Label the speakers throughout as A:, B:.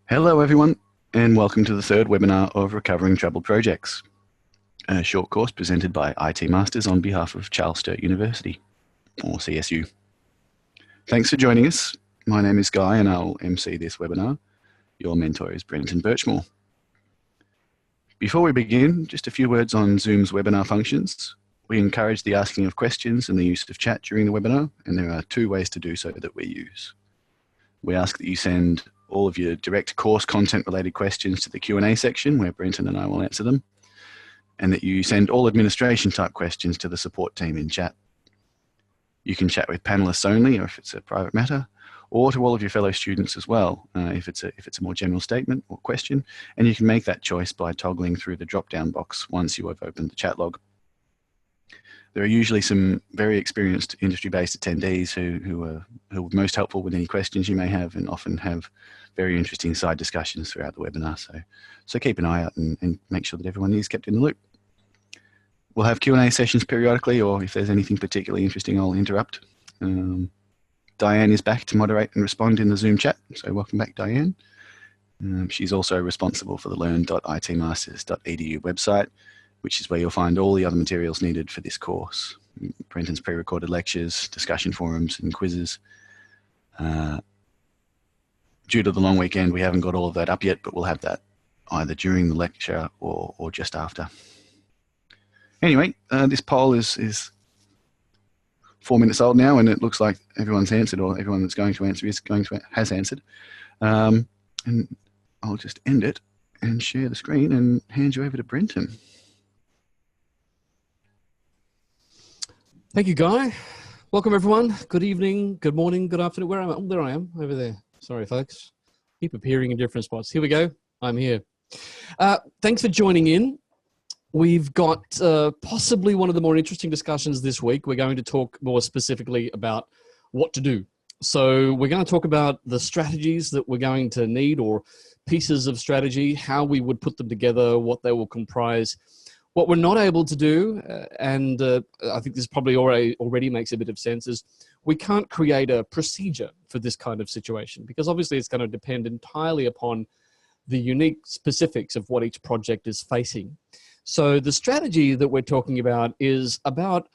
A: Hello everyone, and welcome to the third webinar of Recovering Troubled Projects, a short course presented by IT Masters on behalf of Charles Sturt University, or CSU. Thanks for joining us. My name is Guy and I'll MC this webinar. Your mentor is Brenton Birchmore. Before we begin, just a few words on Zoom's webinar functions. We encourage the asking of questions and the use of chat during the webinar, and there are two ways to do so that we use. We ask that you send all of your direct course content related questions to the Q&A section where Brenton and I will answer them, and that you send all administration type questions to the support team in chat. You can chat with panelists only, or if it's a private matter, or to all of your fellow students as well, if it's a more general statement or question, and you can make that choice by toggling through the drop-down box once you have opened the chat log. There are usually some very experienced industry-based attendees who are most helpful with any questions you may have, and often have very interesting side discussions throughout the webinar. So keep an eye out and make sure that everyone is kept in the loop. We'll have Q&A sessions periodically, or if there's anything particularly interesting, I'll interrupt. Diane is back to moderate and respond in the Zoom chat, so welcome back, Diane. She's also responsible for the learn.itmasters.edu website, which is where you'll find all the other materials needed for this course. Brenton's pre-recorded lectures, discussion forums, and quizzes. Due to the long weekend, we haven't got all of that up yet, but we'll have that either during the lecture or just after. Anyway, this poll is 4 minutes old now, and it looks like everyone's answered, or everyone that's going to answer has answered. And I'll just end it and share the screen and hand you over to Brenton.
B: Thank you, Guy. Welcome, everyone. Good evening, good morning, good afternoon. Where am I? Oh, there I am, over there. Sorry, folks. Keep appearing in different spots. Here we go. I'm here. Thanks for joining in. We've got possibly one of the more interesting discussions this week. We're going to talk more specifically about what to do. So we're going to talk about the strategies that we're going to need, or pieces of strategy, how we would put them together, what they will comprise. What we're not able to do, and I think this probably already makes a bit of sense, is we can't create a procedure for this kind of situation, because obviously it's going to depend entirely upon the unique specifics of what each project is facing. So the strategy that we're talking about is about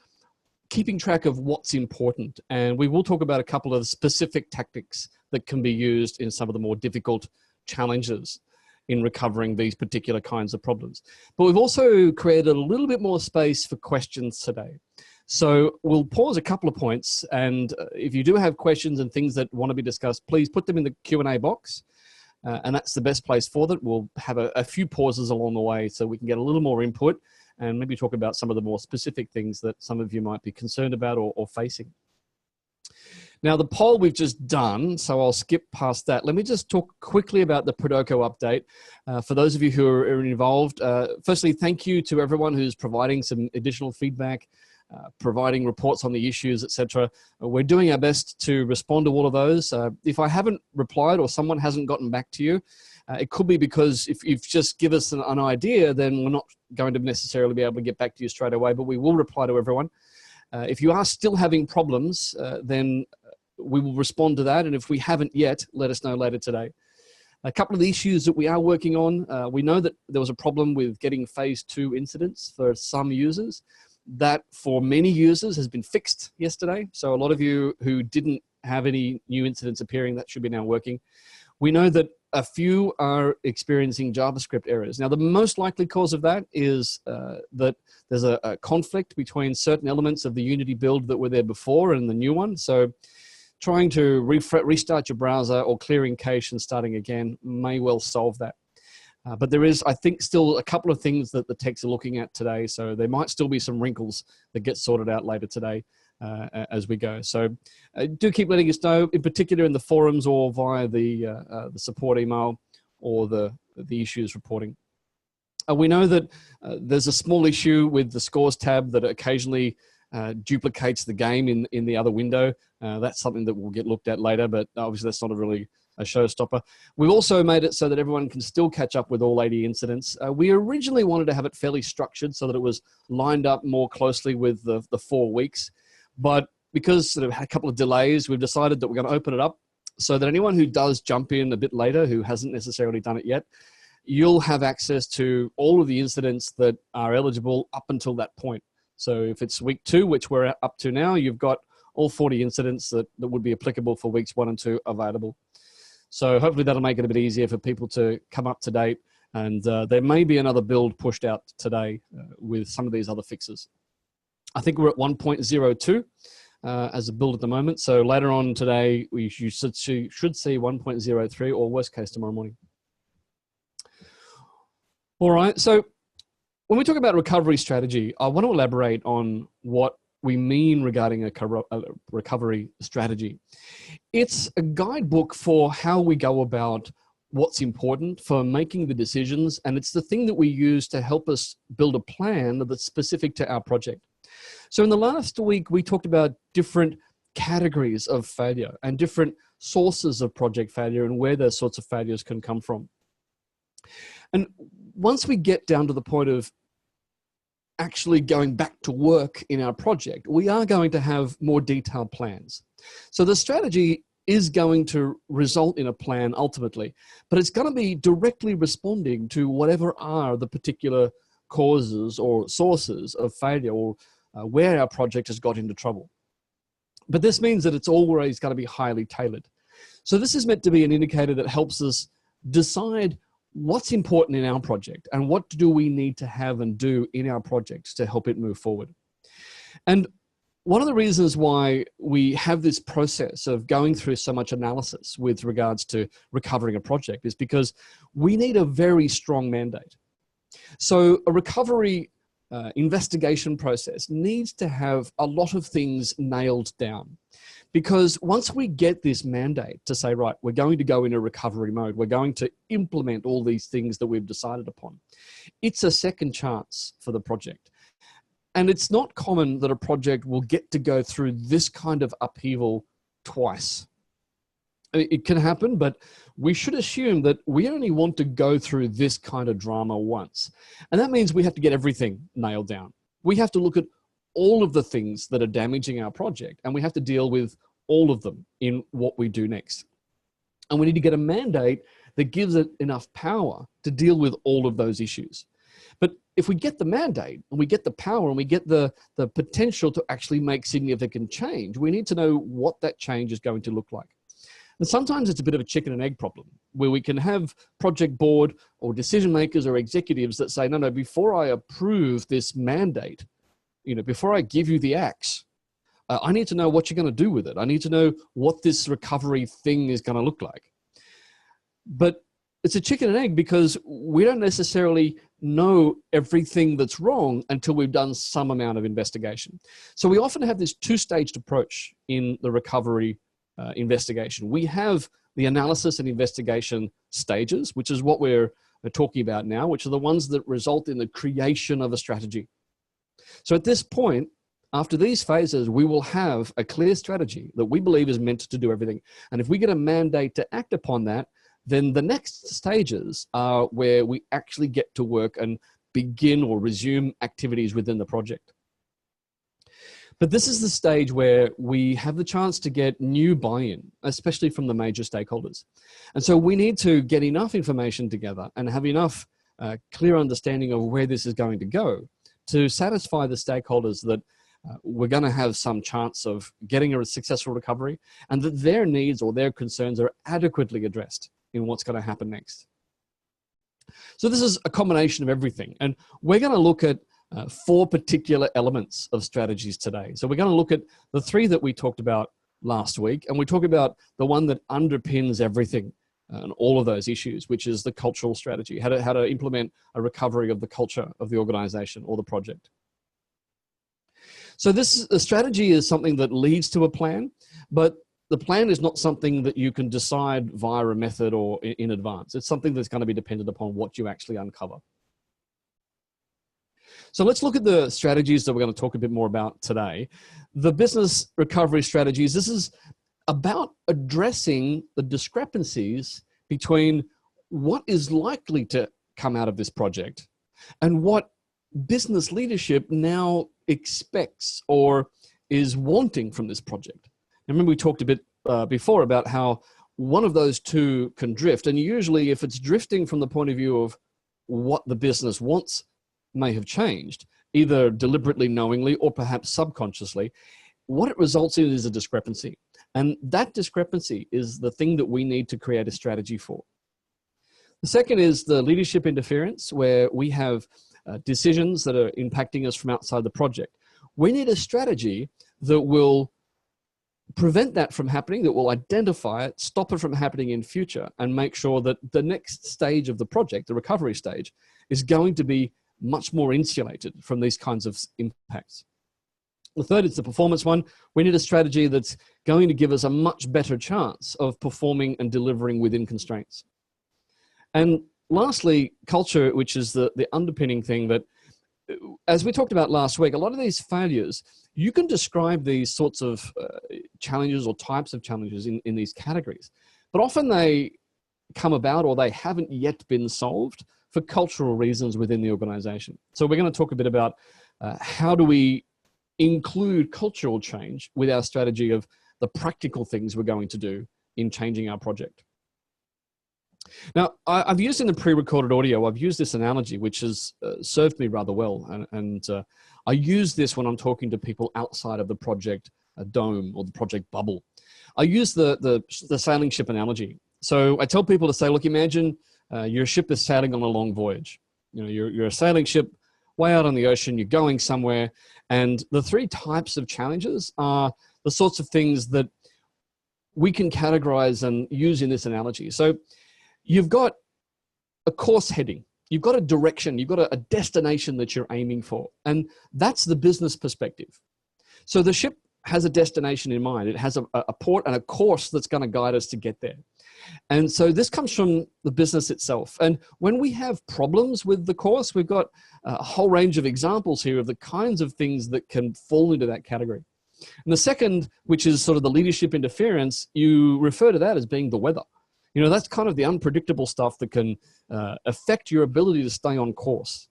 B: keeping track of what's important, and we will talk about a couple of specific tactics that can be used in some of the more difficult challenges in recovering these particular kinds of problems. But we've also created a little bit more space for questions today. So we'll pause a couple of points, and if you do have questions and things that want to be discussed, please put them in the Q&A box, and that's the best place for that. We'll have a few pauses along the way so we can get a little more input and maybe talk about some of the more specific things that some of you might be concerned about or facing. Now, the poll we've just done, so I'll skip past that. Let me just talk quickly about the Produco update. For those of you who are involved, firstly, thank you to everyone who's providing some additional feedback, providing reports on the issues, etc. We're doing our best to respond to all of those. If I haven't replied or someone hasn't gotten back to you, it could be because if you've just given us an idea, then we're not going to necessarily be able to get back to you straight away, but we will reply to everyone. If you are still having problems, then we will respond to that. And if we haven't yet, let us know later today. A couple of the issues that we are working on, we know that there was a problem with getting phase 2 incidents for some users. That for many users has been fixed yesterday. So a lot of you who didn't have any new incidents appearing, that should be now working. We know that a few are experiencing JavaScript errors. Now, the most likely cause of that is that there's a conflict between certain elements of the Unity build that were there before and the new one. So trying to restart your browser or clearing cache and starting again may well solve that. But there is, I think, still a couple of things that the techs are looking at today. So there might still be some wrinkles that get sorted out later today as we go. So do keep letting us know, in particular in the forums or via the support email or the issues reporting. We know that there's a small issue with the scores tab that occasionally duplicates the game in the other window. That's something that will get looked at later, but obviously that's not a showstopper. We've also made it so that everyone can still catch up with all 80 incidents. We originally wanted to have it fairly structured so that it was lined up more closely with the 4 weeks, but because sort of had a couple of delays, we've decided that we're going to open it up so that anyone who does jump in a bit later, who hasn't necessarily done it yet, you'll have access to all of the incidents that are eligible up until that point. So if it's week 2, which we're up to now, you've got all 40 incidents that would be applicable for weeks 1 and 2 available. So hopefully that'll make it a bit easier for people to come up to date. And there may be another build pushed out today with some of these other fixes. I think we're at 1.02 as a build at the moment. So later on today, you should see 1.03 or worst case tomorrow morning. All right, so when we talk about recovery strategy, I want to elaborate on what we mean regarding a recovery strategy. It's a guidebook for how we go about what's important for making the decisions, and it's the thing that we use to help us build a plan that's specific to our project. So in the last week, we talked about different categories of failure and different sources of project failure and where those sorts of failures can come from. And once we get down to the point of actually going back to work in our project, we are going to have more detailed plans. So the strategy is going to result in a plan ultimately, but it's going to be directly responding to whatever are the particular causes or sources of failure or where our project has got into trouble. But this means that it's always going to be highly tailored. So this is meant to be an indicator that helps us decide what's important in our project and what do we need to have and do in our projects to help it move forward. And one of the reasons why we have this process of going through so much analysis with regards to recovering a project is because we need a very strong mandate. So a recovery investigation process needs to have a lot of things nailed down. Because once we get this mandate to say, right, we're going to go into recovery mode, we're going to implement all these things that we've decided upon, it's a second chance for the project. And it's not common that a project will get to go through this kind of upheaval twice. It can happen, but we should assume that we only want to go through this kind of drama once. And that means we have to get everything nailed down. We have to look at all of the things that are damaging our project, and we have to deal with all of them in what we do next. And we need to get a mandate that gives it enough power to deal with all of those issues. But if we get the mandate and we get the power and we get the potential to actually make significant change, we need to know what that change is going to look like. And sometimes it's a bit of a chicken and egg problem where we can have project board or decision makers or executives that say, no, before I approve this mandate, before I give you the axe, I need to know what you're going to do with it. I need to know what this recovery thing is going to look like. But it's a chicken and egg because we don't necessarily know everything that's wrong until we've done some amount of investigation. So we often have this two-staged approach in the recovery investigation. We have the analysis and investigation stages, which is what we're talking about now, which are the ones that result in the creation of a strategy. So at this point, after these phases, we will have a clear strategy that we believe is meant to do everything. And if we get a mandate to act upon that, then the next stages are where we actually get to work and begin or resume activities within the project. But this is the stage where we have the chance to get new buy-in, especially from the major stakeholders. And so we need to get enough information together and have enough clear understanding of where this is going to go to satisfy the stakeholders that we're going to have some chance of getting a successful recovery and that their needs or their concerns are adequately addressed in what's going to happen next. So this is a combination of everything. And we're going to look at 4 particular elements of strategies today. So we're going to look at the 3 that we talked about last week, and we talk about the one that underpins everything and all of those issues, which is the cultural strategy, how to implement a recovery of the culture of the organization or the project. So the strategy is something that leads to a plan, but the plan is not something that you can decide via a method or in advance. It's something that's going to be dependent upon what you actually uncover. So let's look at the strategies that we're going to talk a bit more about today. The business recovery strategies, this is about addressing the discrepancies between what is likely to come out of this project and what business leadership now expects or is wanting from this project. Remember we talked a bit before about how one of those two can drift. And usually if it's drifting from the point of view of what the business wants may have changed, either deliberately, knowingly, or perhaps subconsciously, what it results in is a discrepancy. And that discrepancy is the thing that we need to create a strategy for. The second is the leadership interference, where we have decisions that are impacting us from outside the project. We need a strategy that will prevent that from happening, that will identify it, stop it from happening in future, and make sure that the next stage of the project, the recovery stage, is going to be much more insulated from these kinds of impacts. The third is the performance one. We need a strategy that's going to give us a much better chance of performing and delivering within constraints. And lastly, culture, which is the underpinning thing that, as we talked about last week, a lot of these failures, you can describe these sorts of challenges or types of challenges in these categories, but often they come about or they haven't yet been solved for cultural reasons within the organization. So we're going to talk a bit about how do we include cultural change with our strategy of the practical things we're going to do in changing our project. Now, I've used in the pre-recorded audio, I've used this analogy, which has served me rather well. And I use this when I'm talking to people outside of the project dome or the project bubble. I use the sailing ship analogy. So I tell people to say, look, imagine your ship is sailing on a long voyage. You know, you're a sailing ship way out on the ocean, you're going somewhere. And the three types of challenges are the sorts of things that we can categorize and use in this analogy. So you've got a course heading, you've got a direction, you've got a destination that you're aiming for. And that's the business perspective. So the ship has a destination in mind. It has a port and a course that's going to guide us to get there. And so this comes from the business itself. And when we have problems with the course, we've got a whole range of examples here of the kinds of things that can fall into that category. And the second, which is sort of the leadership interference, you refer to that as being the weather. You know, that's kind of the unpredictable stuff that can affect your ability to stay on course.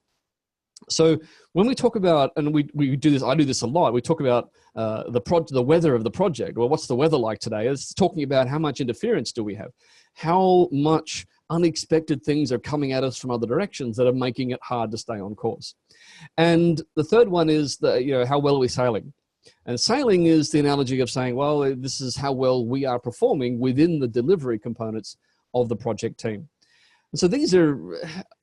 B: So when we talk about, and we do this, I do this a lot, we talk about the weather of the project. Well, what's the weather like today? It's talking about how much interference do we have? How much unexpected things are coming at us from other directions that are making it hard to stay on course. And the third one is how well are we sailing? And sailing is the analogy of saying, well, this is how well we are performing within the delivery components of the project team. And so these are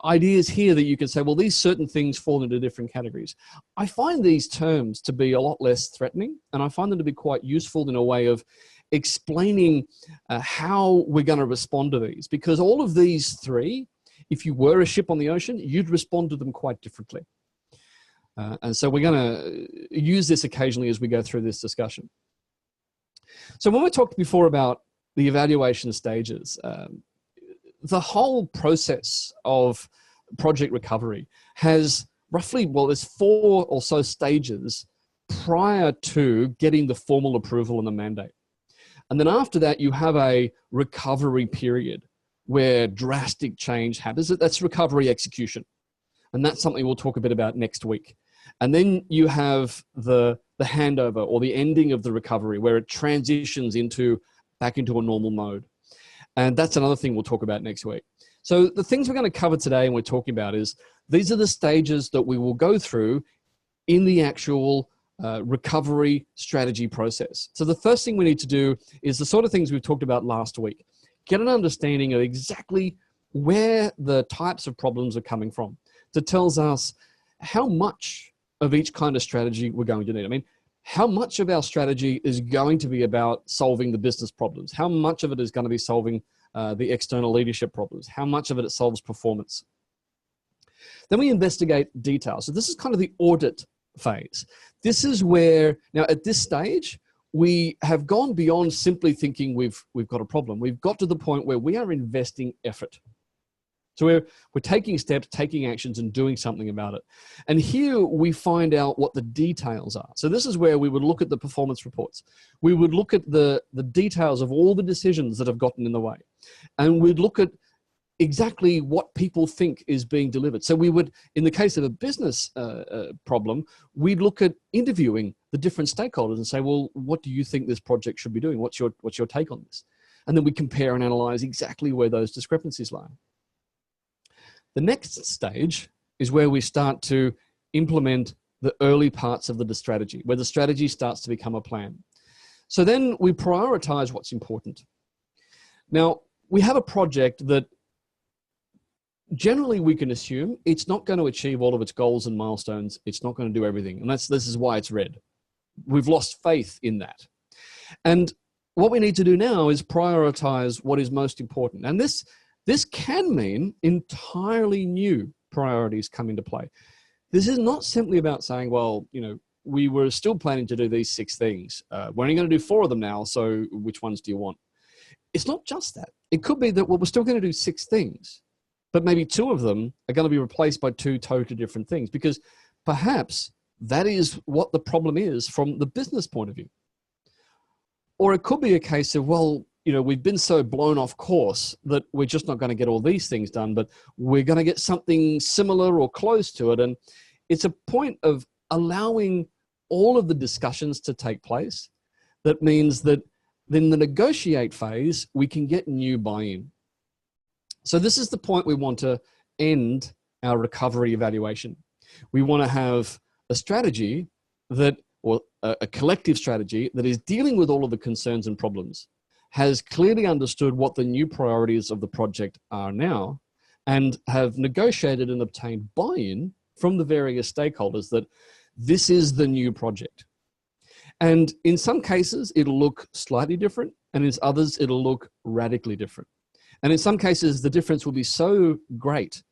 B: ideas here that you can say, well, these certain things fall into different categories. I find these terms to be a lot less threatening, and I find them to be quite useful in a way of explaining how we're going to respond to these. Because all of these three, if you were a ship on the ocean, you'd respond to them quite differently. And so we're going to use this occasionally as we go through this discussion. So when we talked before about the evaluation stages, the whole process of project recovery has roughly, well, there's 4 or so stages prior to getting the formal approval and the mandate. And then after that, you have a recovery period where drastic change happens. That's recovery execution. And that's something we'll talk a bit about next week. And then you have the handover or the ending of the recovery where it transitions back into a normal mode. And that's another thing we'll talk about next week. So the things we're going to cover today and we're talking about is these are the stages that we will go through in the actual recovery strategy process. So the first thing we need to do is the sort of things we've talked about last week. Get an understanding of exactly where the types of problems are coming from. That tells us how much of each kind of strategy we're going to need. I mean, how much of our strategy is going to be about solving the business problems? How much of it is going to be solving the external leadership problems? How much of it solves performance? Then we investigate details. So this is kind of the audit phase. This is where, now at this stage, we have gone beyond simply thinking we've got a problem. We've got to the point where we are investing effort. So we're taking steps, taking actions, and doing something about it. And here we find out what the details are. So this is where we would look at the performance reports. We would look at the details of all the decisions that have gotten in the way. And we'd look at exactly what people think is being delivered. So we would, in the case of a business problem, we'd look at interviewing the different stakeholders and say, well, what do you think this project should be doing? What's your take on this? And then we compare and analyze exactly where those discrepancies lie. The next stage is where we start to implement the early parts of the strategy, where the strategy starts to become a plan. So then we prioritize what's important. Now, we have a project that generally we can assume it's not going to achieve all of its goals and milestones. It's not going to do everything. And this is why it's red. We've lost faith in that. And what we need to do now is prioritize what is most important. And this can mean entirely new priorities come into play. This is not simply about saying, well, we were still planning to do these 6 things. We're only going to do 4 of them now, so which ones do you want? It's not just that. It could be that, well, we're still going to do 6 things, but maybe 2 of them are going to be replaced by 2 totally different things, because perhaps that is what the problem is from the business point of view. Or it could be a case of, well, we've been so blown off course that we're just not going to get all these things done, but we're going to get something similar or close to it. And it's a point of allowing all of the discussions to take place. That means that then the negotiate phase, we can get new buy-in. So this is the point we want to end our recovery evaluation. We want to have a strategy or a collective strategy that is dealing with all of the concerns and problems, has clearly understood what the new priorities of the project are now, and have negotiated and obtained buy-in from the various stakeholders that this is the new project. And in some cases, it'll look slightly different, and in others, it'll look radically different. And in some cases, the difference will be so great.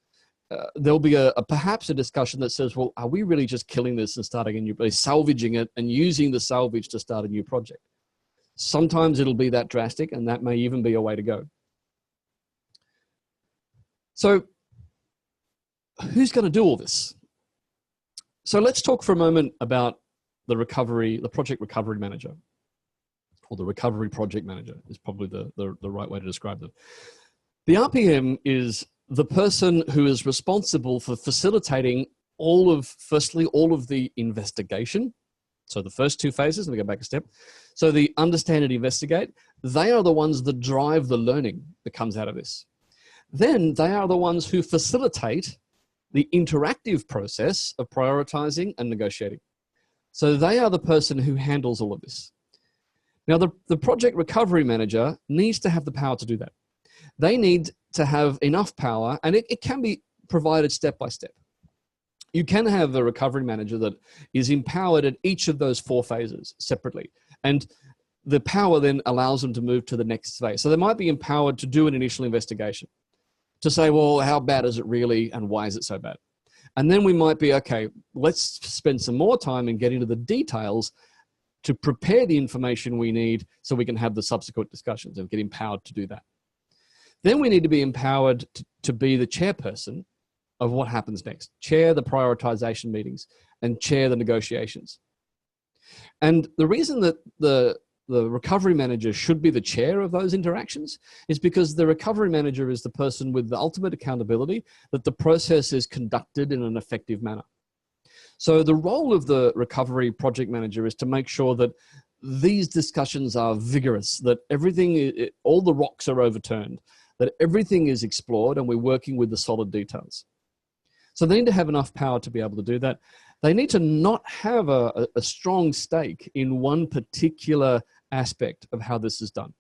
B: There'll be perhaps a discussion that says, well, are we really just killing this and starting a new, salvaging it and using the salvage to start a new project? Sometimes it'll be that drastic, and that may even be a way to go. So who's going to do all this? So let's talk for a moment about the project recovery manager, or the recovery project manager is probably the right way to describe them. The RPM is the person who is responsible for facilitating firstly, all of the investigation. So the first 2 phases, let me go back a step. So the understand and investigate, they are the ones that drive the learning that comes out of this. Then they are the ones who facilitate the interactive process of prioritizing and negotiating. So they are the person who handles all of this. Now, the project recovery manager needs to have the power to do that. They need to have enough power, and it can be provided step by step. You can have a recovery manager that is empowered at each of those 4 phases separately. And the power then allows them to move to the next phase. So they might be empowered to do an initial investigation, to say, well, how bad is it really, and why is it so bad? And then we might be, okay, let's spend some more time and get into the details to prepare the information we need so we can have the subsequent discussions and get empowered to do that. Then we need to be empowered to be the chairperson of what happens next, chair the prioritization meetings and chair the negotiations. And the reason that the recovery manager should be the chair of those interactions is because the recovery manager is the person with the ultimate accountability that the process is conducted in an effective manner. So the role of the recovery project manager is to make sure that these discussions are vigorous, that all the rocks are overturned, that everything is explored, and we're working with the solid details. So they need to have enough power to be able to do that. They need to not have a strong stake in one particular aspect of how this is done.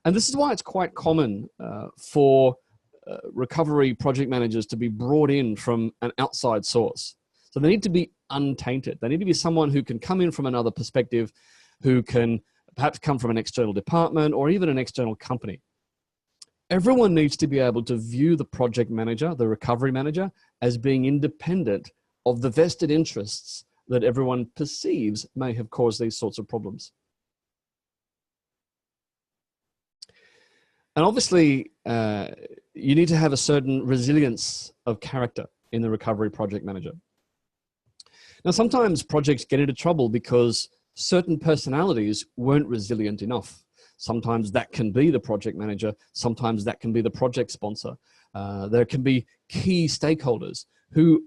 B: And this is why it's quite common for recovery project managers to be brought in from an outside source. So they need to be untainted. They need to be someone who can come in from another perspective, who can perhaps come from an external department or even an external company. Everyone needs to be able to view the project manager, the recovery manager, as being independent of the vested interests that everyone perceives may have caused these sorts of problems. And obviously, you need to have a certain resilience of character in the recovery project manager. Now, sometimes projects get into trouble because certain personalities weren't resilient enough. Sometimes that can be the project manager. Sometimes that can be the project sponsor. There can be key stakeholders who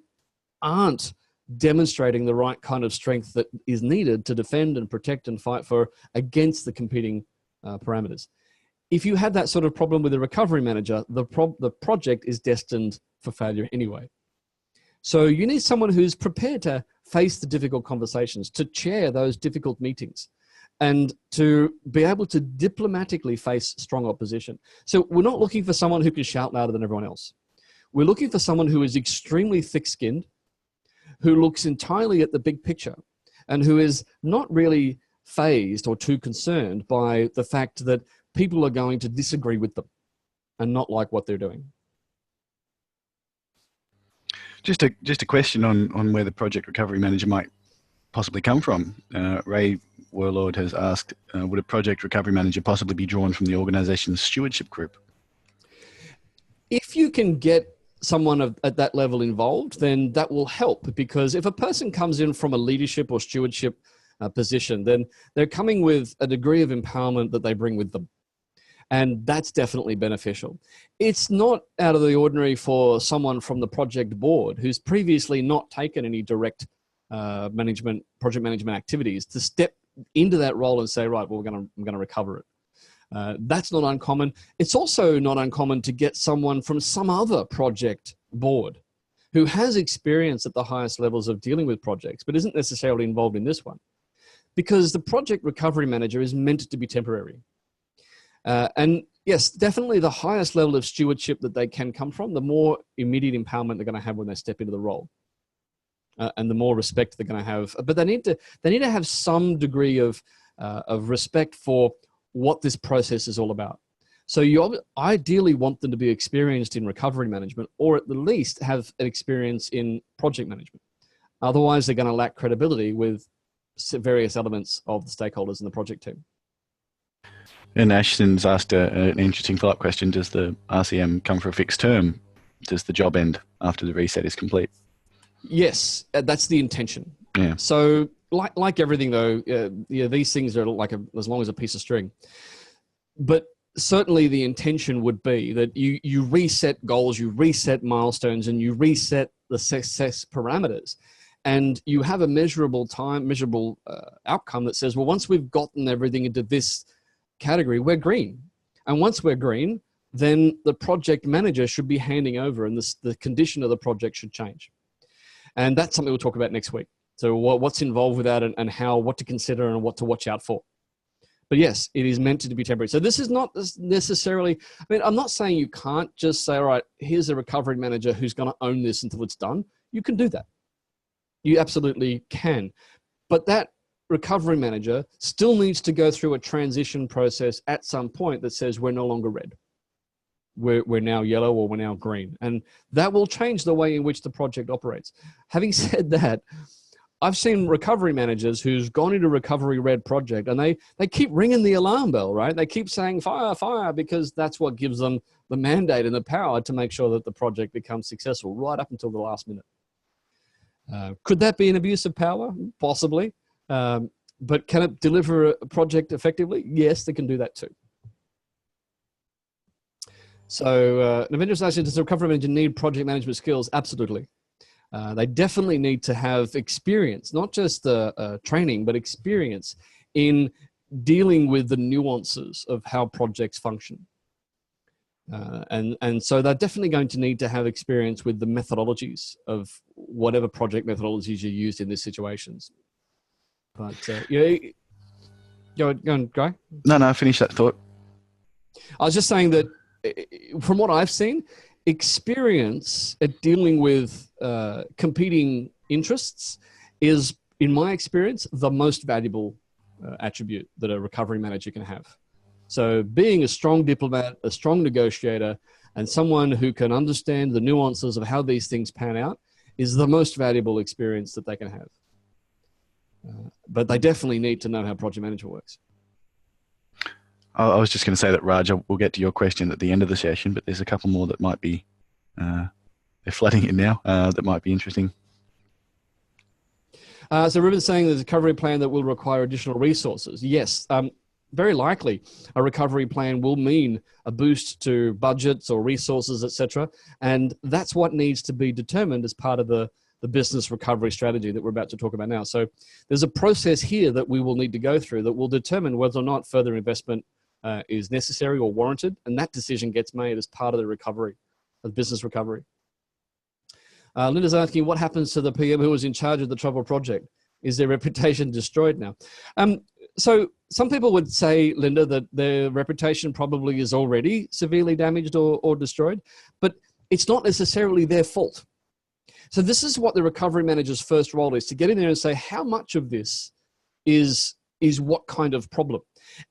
B: aren't demonstrating the right kind of strength that is needed to defend and protect and fight for against the competing parameters. if you have that sort of problem with a recovery manager, the project is destined for failure anyway. So you need someone who's prepared to face the difficult conversations, to chair those difficult meetings, and to be able to diplomatically face strong opposition. So we're not looking for someone who can shout louder than everyone else. We're looking for someone who is extremely thick-skinned, who looks entirely at the big picture, and who is not really fazed or too concerned by the fact that people are going to disagree with them and not like what they're doing.
A: Just a question on where the project recovery manager might possibly come from. Ray Warlord has asked, would a project recovery manager possibly be drawn from the organization's stewardship group?
B: If you can get someone at that level involved, then that will help, because if a person comes in from a leadership or stewardship position, then they're coming with a degree of empowerment that they bring with them. And that's definitely beneficial. It's not out of the ordinary for someone from the project board who's previously not taken any direct project management activities to step into that role and say, right, well, I'm going to recover it. That's not uncommon. It's also not uncommon to get someone from some other project board who has experience at the highest levels of dealing with projects, but isn't necessarily involved in this one. Because the project recovery manager is meant to be temporary. And yes, definitely the highest level of stewardship that they can come from, the more immediate empowerment they're going to have when they step into the role. And the more respect they're going to have. But they need to have some degree of respect for what this process is all about. So you ideally want them to be experienced in recovery management, or at the least have an experience in project management. Otherwise, they're going to lack credibility with various elements of the stakeholders in the project team.
A: And Ashton's asked an interesting follow-up question. Does the RCM come for a fixed term? Does the job end after the reset is complete?
B: Yes, that's the intention.
A: Yeah.
B: So like everything though, these things are like as long as a piece of string. But certainly the intention would be that you reset goals, you reset milestones, and you reset the success parameters. And you have a measurable outcome that says, well, once we've gotten everything into this category, we're green. And once we're green, then the project manager should be handing over, and the condition of the project should change. And that's something we'll talk about next week. So what's involved with that, and what to consider and what to watch out for. But yes, it is meant to be temporary. So this is not necessarily, I mean, I'm not saying you can't just say, all right, here's a recovery manager who's going to own this until it's done. You can do that. You absolutely can. But that recovery manager still needs to go through a transition process at some point that says we're no longer red. We're now yellow, or we're now green. And that will change the way in which the project operates. Having said that, I've seen recovery managers who's gone into recovery red project, and they keep ringing the alarm bell, right? They keep saying fire, fire, because that's what gives them the mandate and the power to make sure that the project becomes successful right up until the last minute. Could that be an abuse of power? Possibly. But can it deliver a project effectively? Yes, they can do that too. So Navendra says, does the recovery manager need project management skills? Absolutely. They definitely need to have experience, not just training, but experience in dealing with the nuances of how projects function. And so they're definitely going to need to have experience with the methodologies of whatever project methodologies you used in these situations. But go on, Guy.
A: No, finish that thought.
B: I was just saying that from what I've seen, experience at dealing with competing interests is, in my experience, the most valuable attribute that a recovery manager can have. So being a strong diplomat, a strong negotiator, and someone who can understand the nuances of how these things pan out is the most valuable experience that they can have. But they definitely need to know how project management works.
A: I was just going to say that, Raj, we'll get to your question at the end of the session, but there's a couple more that might be, they're flooding in now, that might be interesting.
B: So Ruben's saying there's a recovery plan that will require additional resources. Yes, very likely a recovery plan will mean a boost to budgets or resources, etc. And that's what needs to be determined as part of the business recovery strategy that we're about to talk about now. So there's a process here that we will need to go through that will determine whether or not further investment is necessary or warranted, and that decision gets made as part of the recovery, of business recovery. Linda's asking, what happens to the PM who was in charge of the trouble project? Is their reputation destroyed now? So some people would say, Linda, that their reputation probably is already severely damaged or destroyed, but it's not necessarily their fault. So this is what the recovery manager's first role is, to get in there and say, how much of this is what kind of problem?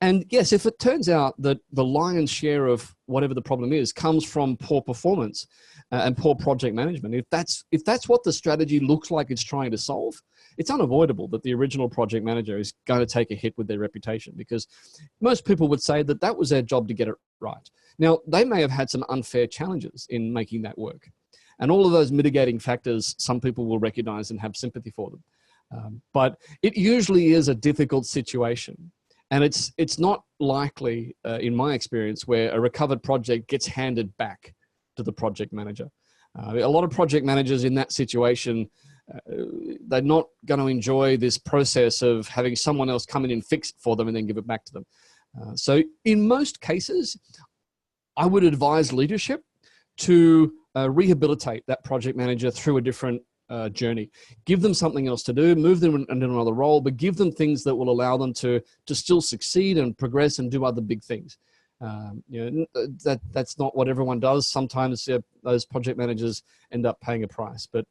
B: And yes, if it turns out that the lion's share of whatever the problem is comes from poor performance and poor project management, if that's what the strategy looks like it's trying to solve, it's unavoidable that the original project manager is going to take a hit with their reputation, because most people would say that that was their job to get it right. Now, they may have had some unfair challenges in making that work. And all of those mitigating factors, some people will recognize and have sympathy for them. But it usually is a difficult situation. And it's not likely, in my experience, where a recovered project gets handed back to the project manager. A lot of project managers in that situation, they're not going to enjoy this process of having someone else come in and fix it for them and then give it back to them. So in most cases, I would advise leadership to rehabilitate that project manager through a different journey. Give them something else to do, move them into another role, but give them things that will allow them to still succeed and progress and do other big things. That's not what everyone does. Sometimes those project managers end up paying a price, but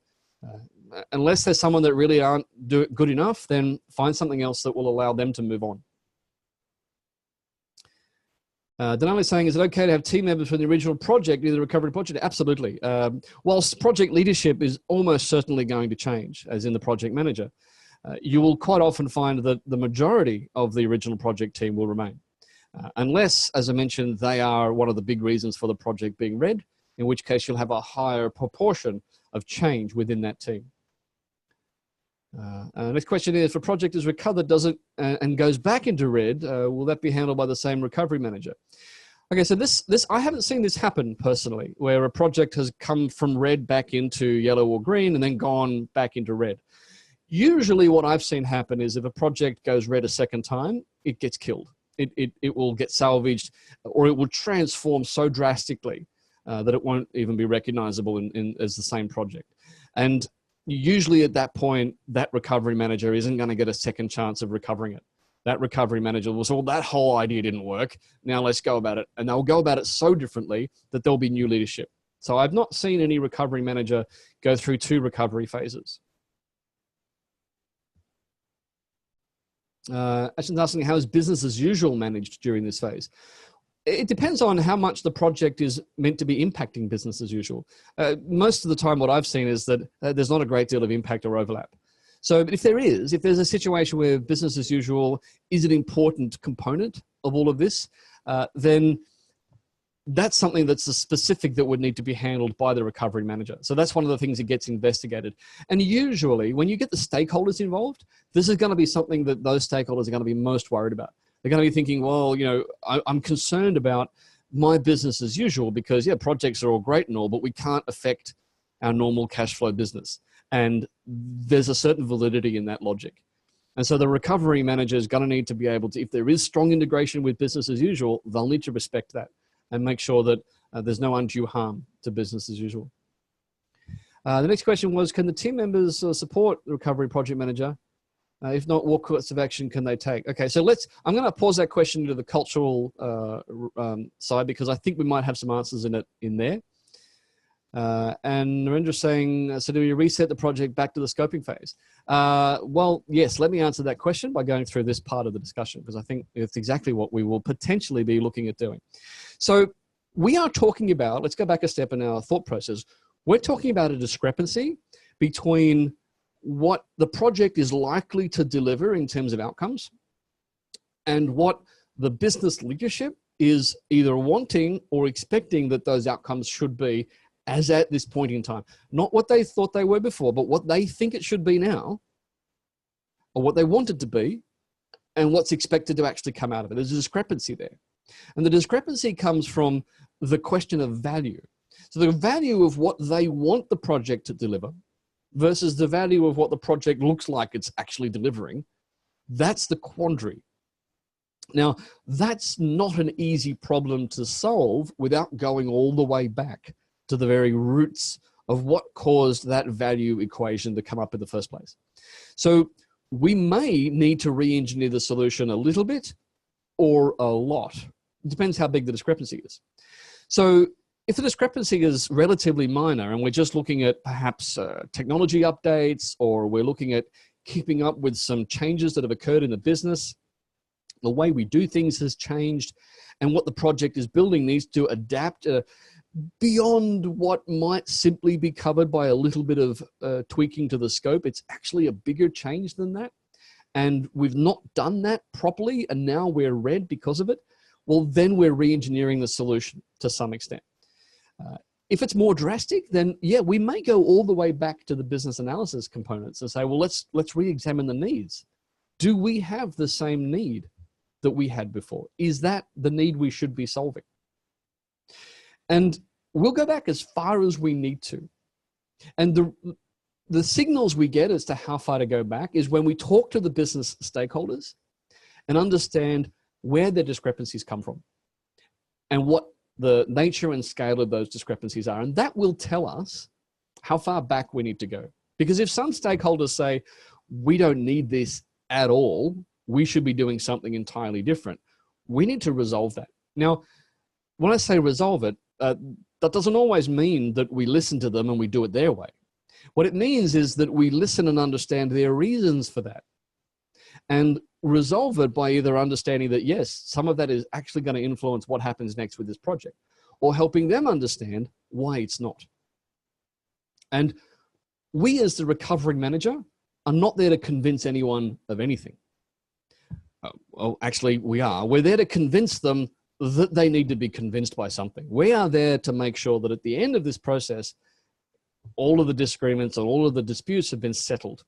B: unless there's someone that really aren't good enough, then find something else that will allow them to move on. Denali is saying, is it okay to have team members from the original project in the recovery project? Absolutely. Whilst project leadership is almost certainly going to change, as in the project manager, you will quite often find that the majority of the original project team will remain. Unless, as I mentioned, they are one of the big reasons for the project being red, in which case you'll have a higher proportion of change within that team. Next question is, if a project is recovered, does it and goes back into red, will that be handled by the same recovery manager? Okay, so this I haven't seen this happen personally, where a project has come from red back into yellow or green and then gone back into red. Usually what I've seen happen is if a project goes red a second time, it gets killed. It will get salvaged, or it will transform so drastically that it won't even be recognizable as the same project. And usually at that point, that recovery manager isn't going to get a second chance of recovering it. That recovery manager will say, well, that whole idea didn't work. Now let's go about it. And they'll go about it so differently that there'll be new leadership. So I've not seen any recovery manager go through 2 recovery phases. Ashton's asking, how is business as usual managed during this phase? It depends on how much the project is meant to be impacting business as usual. Most of the time what I've seen is that there's not a great deal of impact or overlap. So if there's a situation where business as usual is an important component of all of this, then that's something that's a specific that would need to be handled by the recovery manager. So that's one of the things that gets investigated. And usually when you get the stakeholders involved, this is going to be something that those stakeholders are going to be most worried about. They're going to be thinking, well, I'm concerned about my business as usual because, yeah, projects are all great and all, but we can't affect our normal cash flow business. And there's a certain validity in that logic. And so the recovery manager is going to need to be able to, if there is strong integration with business as usual, they'll need to respect that and make sure that there's no undue harm to business as usual. The next question was, can the team members support the recovery project manager? If not, what course of action can they take? Okay, so I'm going to pause that question to the cultural side because I think we might have some answers in there. And Narendra's saying, so do we reset the project back to the scoping phase? Well, yes, let me answer that question by going through this part of the discussion because I think it's exactly what we will potentially be looking at doing. So we are talking about, let's go back a step in our thought process. We're talking about a discrepancy between what the project is likely to deliver in terms of outcomes and what the business leadership is either wanting or expecting that those outcomes should be as at this point in time. Not what they thought they were before, but what they think it should be now, or what they want it to be, and what's expected to actually come out of it. There's a discrepancy there. And the discrepancy comes from the question of value. So the value of what they want the project to deliver versus the value of what the project looks like it's actually delivering, that's the quandary. Now, that's not an easy problem to solve without going all the way back to the very roots of what caused that value equation to come up in the first place. So we may need to re-engineer the solution a little bit or a lot. It depends how big the discrepancy is. So if the discrepancy is relatively minor and we're just looking at perhaps technology updates, or we're looking at keeping up with some changes that have occurred in the business, the way we do things has changed, and what the project is building needs to adapt beyond what might simply be covered by a little bit of tweaking to the scope. It's actually a bigger change than that. And we've not done that properly, and now we're red because of it. Well, then we're re-engineering the solution to some extent. If it's more drastic, then yeah, we may go all the way back to the business analysis components and say, well, let's re-examine the needs. Do we have the same need that we had before? Is that the need we should be solving? And we'll go back as far as we need to. And the signals we get as to how far to go back is when we talk to the business stakeholders and understand where their discrepancies come from and what the nature and scale of those discrepancies are. And that will tell us how far back we need to go. Because if some stakeholders say, we don't need this at all, we should be doing something entirely different, we need to resolve that. Now, when I say resolve it, that doesn't always mean that we listen to them and we do it their way. What it means is that we listen and understand their reasons for that, and resolve it by either understanding that, yes, some of that is actually going to influence what happens next with this project, or helping them understand why it's not. And we, as the recovering manager, are not there to convince anyone of anything. Well, actually, we are. We're there to convince them that they need to be convinced by something. We are there to make sure that at the end of this process, all of the disagreements and all of the disputes have been settled.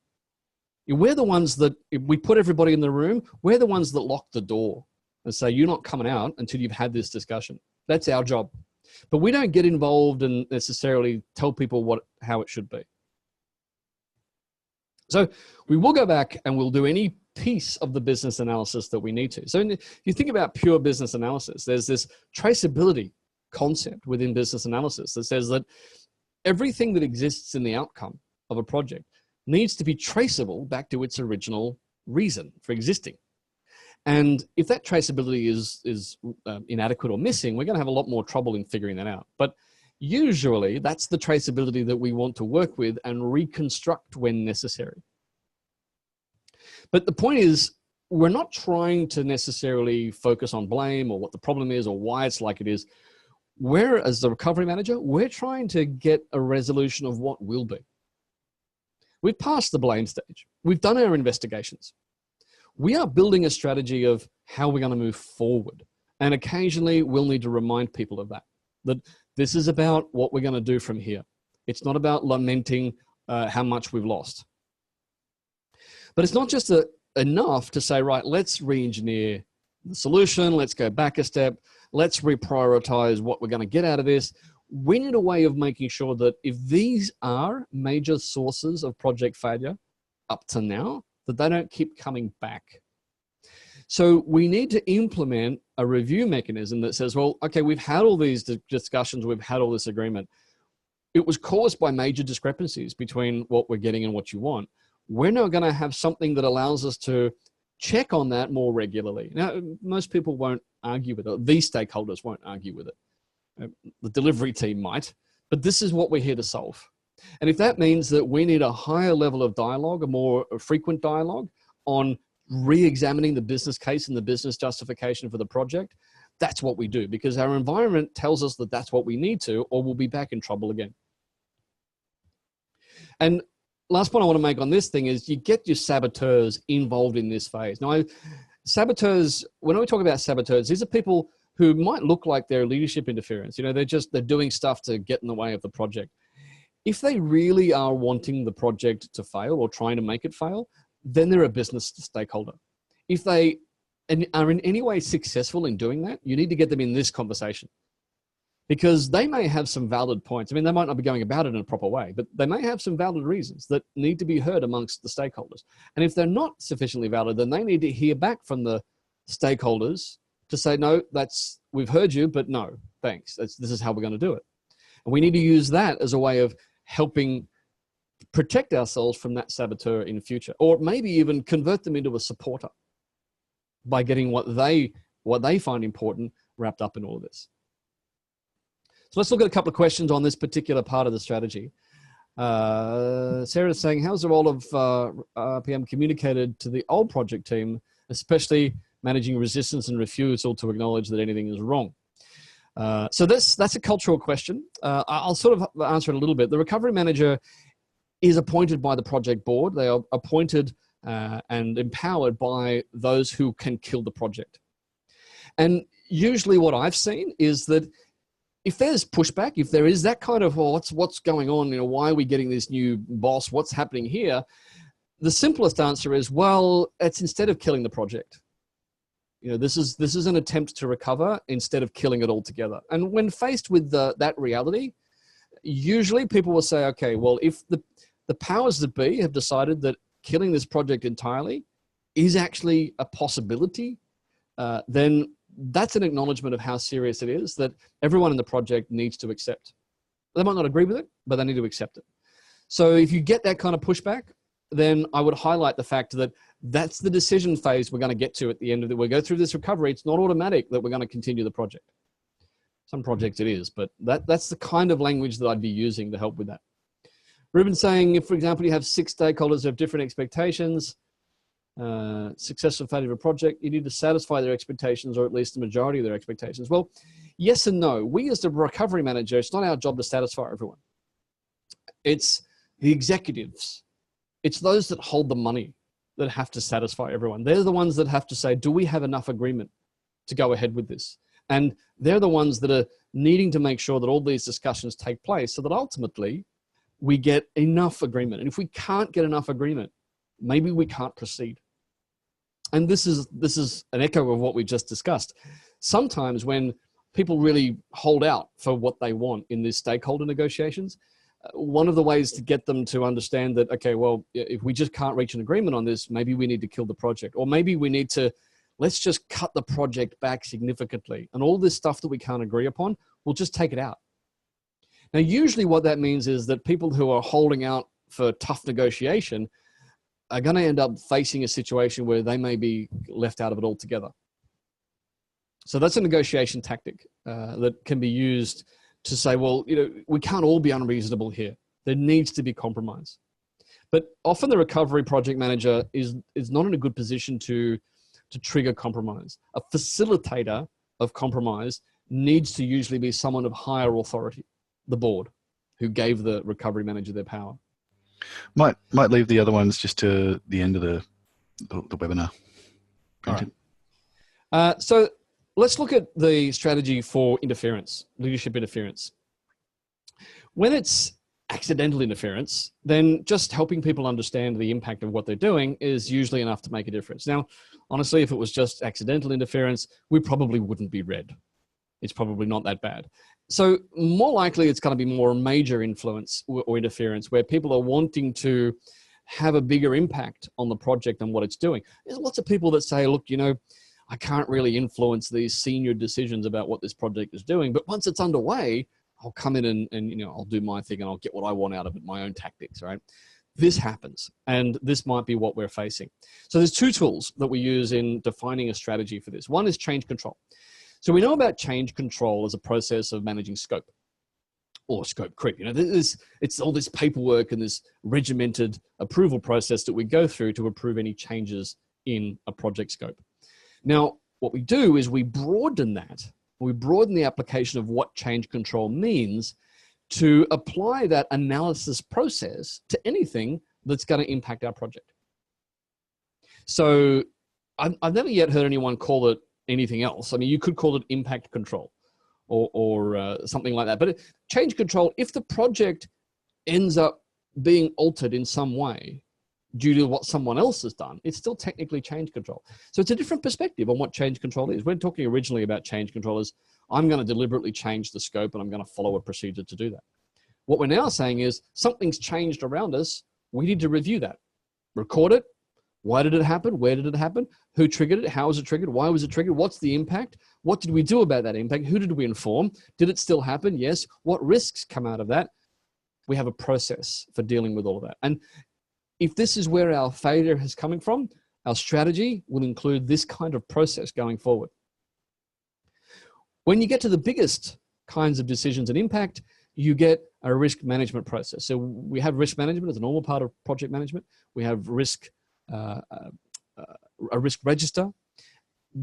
B: We're the ones that, if we put everybody in the room, we're the ones that lock the door and say, you're not coming out until you've had this discussion. That's our job. But we don't get involved and necessarily tell people how it should be. So we will go back and we'll do any piece of the business analysis that we need to. So if you think about pure business analysis, there's this traceability concept within business analysis that says that everything that exists in the outcome of a project needs to be traceable back to its original reason for existing. And if that traceability is inadequate or missing, we're going to have a lot more trouble in figuring that out. But usually that's the traceability that we want to work with and reconstruct when necessary. But the point is, we're not trying to necessarily focus on blame or what the problem is or why it's like it is. We're, as the recovery manager, we're trying to get a resolution of what will be. We've passed the blame stage. We've done our investigations. We are building a strategy of how we're going to move forward. And occasionally we'll need to remind people of that this is about what we're going to do from here. It's not about lamenting how much we've lost. But it's not just enough to say, right, let's re-engineer the solution. Let's go back a step. Let's reprioritize what we're going to get out of this. We need a way of making sure that if these are major sources of project failure up to now, that they don't keep coming back. So we need to implement a review mechanism that says, well, okay, we've had all these discussions, we've had all this agreement. It was caused by major discrepancies between what we're getting and what you want. We're now going to have something that allows us to check on that more regularly. Now, most people won't argue with it. These stakeholders won't argue with it. The delivery team might, but this is what we're here to solve. And if that means that we need a higher level of dialogue, a more frequent dialogue on re-examining the business case and the business justification for the project, that's what we do, because our environment tells us that that's what we need to, or we'll be back in trouble again. And last point I want to make on this thing is you get your saboteurs involved in this phase. Now, saboteurs, when we talk about saboteurs, these are people who might look like they're leadership interference. You know, they're doing stuff to get in the way of the project. If they really are wanting the project to fail or trying to make it fail, then they're a business stakeholder. If they are in any way successful in doing that, you need to get them in this conversation, because they may have some valid points. I mean, they might not be going about it in a proper way, but they may have some valid reasons that need to be heard amongst the stakeholders. And if they're not sufficiently valid, then they need to hear back from the stakeholders to say, no, we've heard you, but no, thanks. This is how we're going to do it. And we need to use that as a way of helping protect ourselves from that saboteur in the future, or maybe even convert them into a supporter by getting what they find important wrapped up in all of this. So let's look at a couple of questions on this particular part of the strategy. Sarah's saying, how's the role of RPM communicated to the old project team, especially managing resistance and refusal to acknowledge that anything is wrong? So that's a cultural question. I'll sort of answer it a little bit. The recovery manager is appointed by the project board. They are appointed and empowered by those who can kill the project. And usually what I've seen is that if there's pushback, if there is that kind of, well, what's going on? You know, why are we getting this new boss? What's happening here? The simplest answer is, well, it's instead of killing the project. You know, this is an attempt to recover instead of killing it altogether. And when faced with that reality, usually people will say, okay, well, if the powers that be have decided that killing this project entirely is actually a possibility, then that's an acknowledgement of how serious it is that everyone in the project needs to accept. They might not agree with it, but they need to accept it. So if you get that kind of pushback, then I would highlight the fact that that's the decision phase we're going to get to at the end of it. We go through this recovery. It's not automatic that we're going to continue the project. Some projects it is, but that's the kind of language that I'd be using to help with that. Ruben's saying, if, for example, you have 6 stakeholders who have different expectations, success or failure of a project, you need to satisfy their expectations, or at least the majority of their expectations. Well, yes and no. We as the recovery manager, it's not our job to satisfy everyone. It's the executives. It's those that hold the money that have to satisfy everyone. They're the ones that have to say, do we have enough agreement to go ahead with this? And they're the ones that are needing to make sure that all these discussions take place so that ultimately we get enough agreement. And if we can't get enough agreement, maybe we can't proceed. And this is an echo of what we just discussed. Sometimes when people really hold out for what they want in these stakeholder negotiations, one of the ways to get them to understand that, okay, well, if we just can't reach an agreement on this, maybe we need to kill the project, or maybe we need to, let's just cut the project back significantly. And all this stuff that we can't agree upon, we'll just take it out. Now, usually what that means is that people who are holding out for tough negotiation are going to end up facing a situation where they may be left out of it altogether. So that's a negotiation tactic that can be used to say, well, you know, we can't all be unreasonable here. There needs to be compromise. But often the recovery project manager is not in a good position to trigger compromise. A facilitator of compromise needs to usually be someone of higher authority, the board, who gave the recovery manager their power.
A: Might leave the other ones just to the end of the webinar.
B: All right. So let's look at the strategy for interference, leadership interference. When it's accidental interference, then just helping people understand the impact of what they're doing is usually enough to make a difference. Now, honestly, if it was just accidental interference, we probably wouldn't be red. It's probably not that bad. So more likely it's going to be more major influence or interference where people are wanting to have a bigger impact on the project and what it's doing. There's lots of people that say, look, you know, I can't really influence these senior decisions about what this project is doing, but once it's underway, I'll come in and you know, I'll do my thing and I'll get what I want out of it, my own tactics, right? This happens, and this might be what we're facing. So there's 2 tools that we use in defining a strategy for this. One is change control. So we know about change control as a process of managing scope or scope creep. You know, it's all this paperwork and this regimented approval process that we go through to approve any changes in a project scope. Now, what we do is we broaden that. We broaden the application of what change control means to apply that analysis process to anything that's going to impact our project. So I've never yet heard anyone call it anything else. I mean, you could call it impact control or something like that. But change control, if the project ends up being altered in some way due to what someone else has done, it's still technically change control. So it's a different perspective on what change control is. We're talking originally about change control as I'm going to deliberately change the scope and I'm going to follow a procedure to do that. What we're now saying is something's changed around us. We need to review that, record it. Why did it happen? Where did it happen? Who triggered it? How was it triggered? Why was it triggered? What's the impact? What did we do about that impact? Who did we inform? Did it still happen? Yes. What risks come out of that? We have a process for dealing with all of that. And if this is where our failure is coming from, our strategy will include this kind of process going forward. When you get to the biggest kinds of decisions and impact, you get a risk management process. So we have risk management as a normal part of project management. We have risk, a risk register,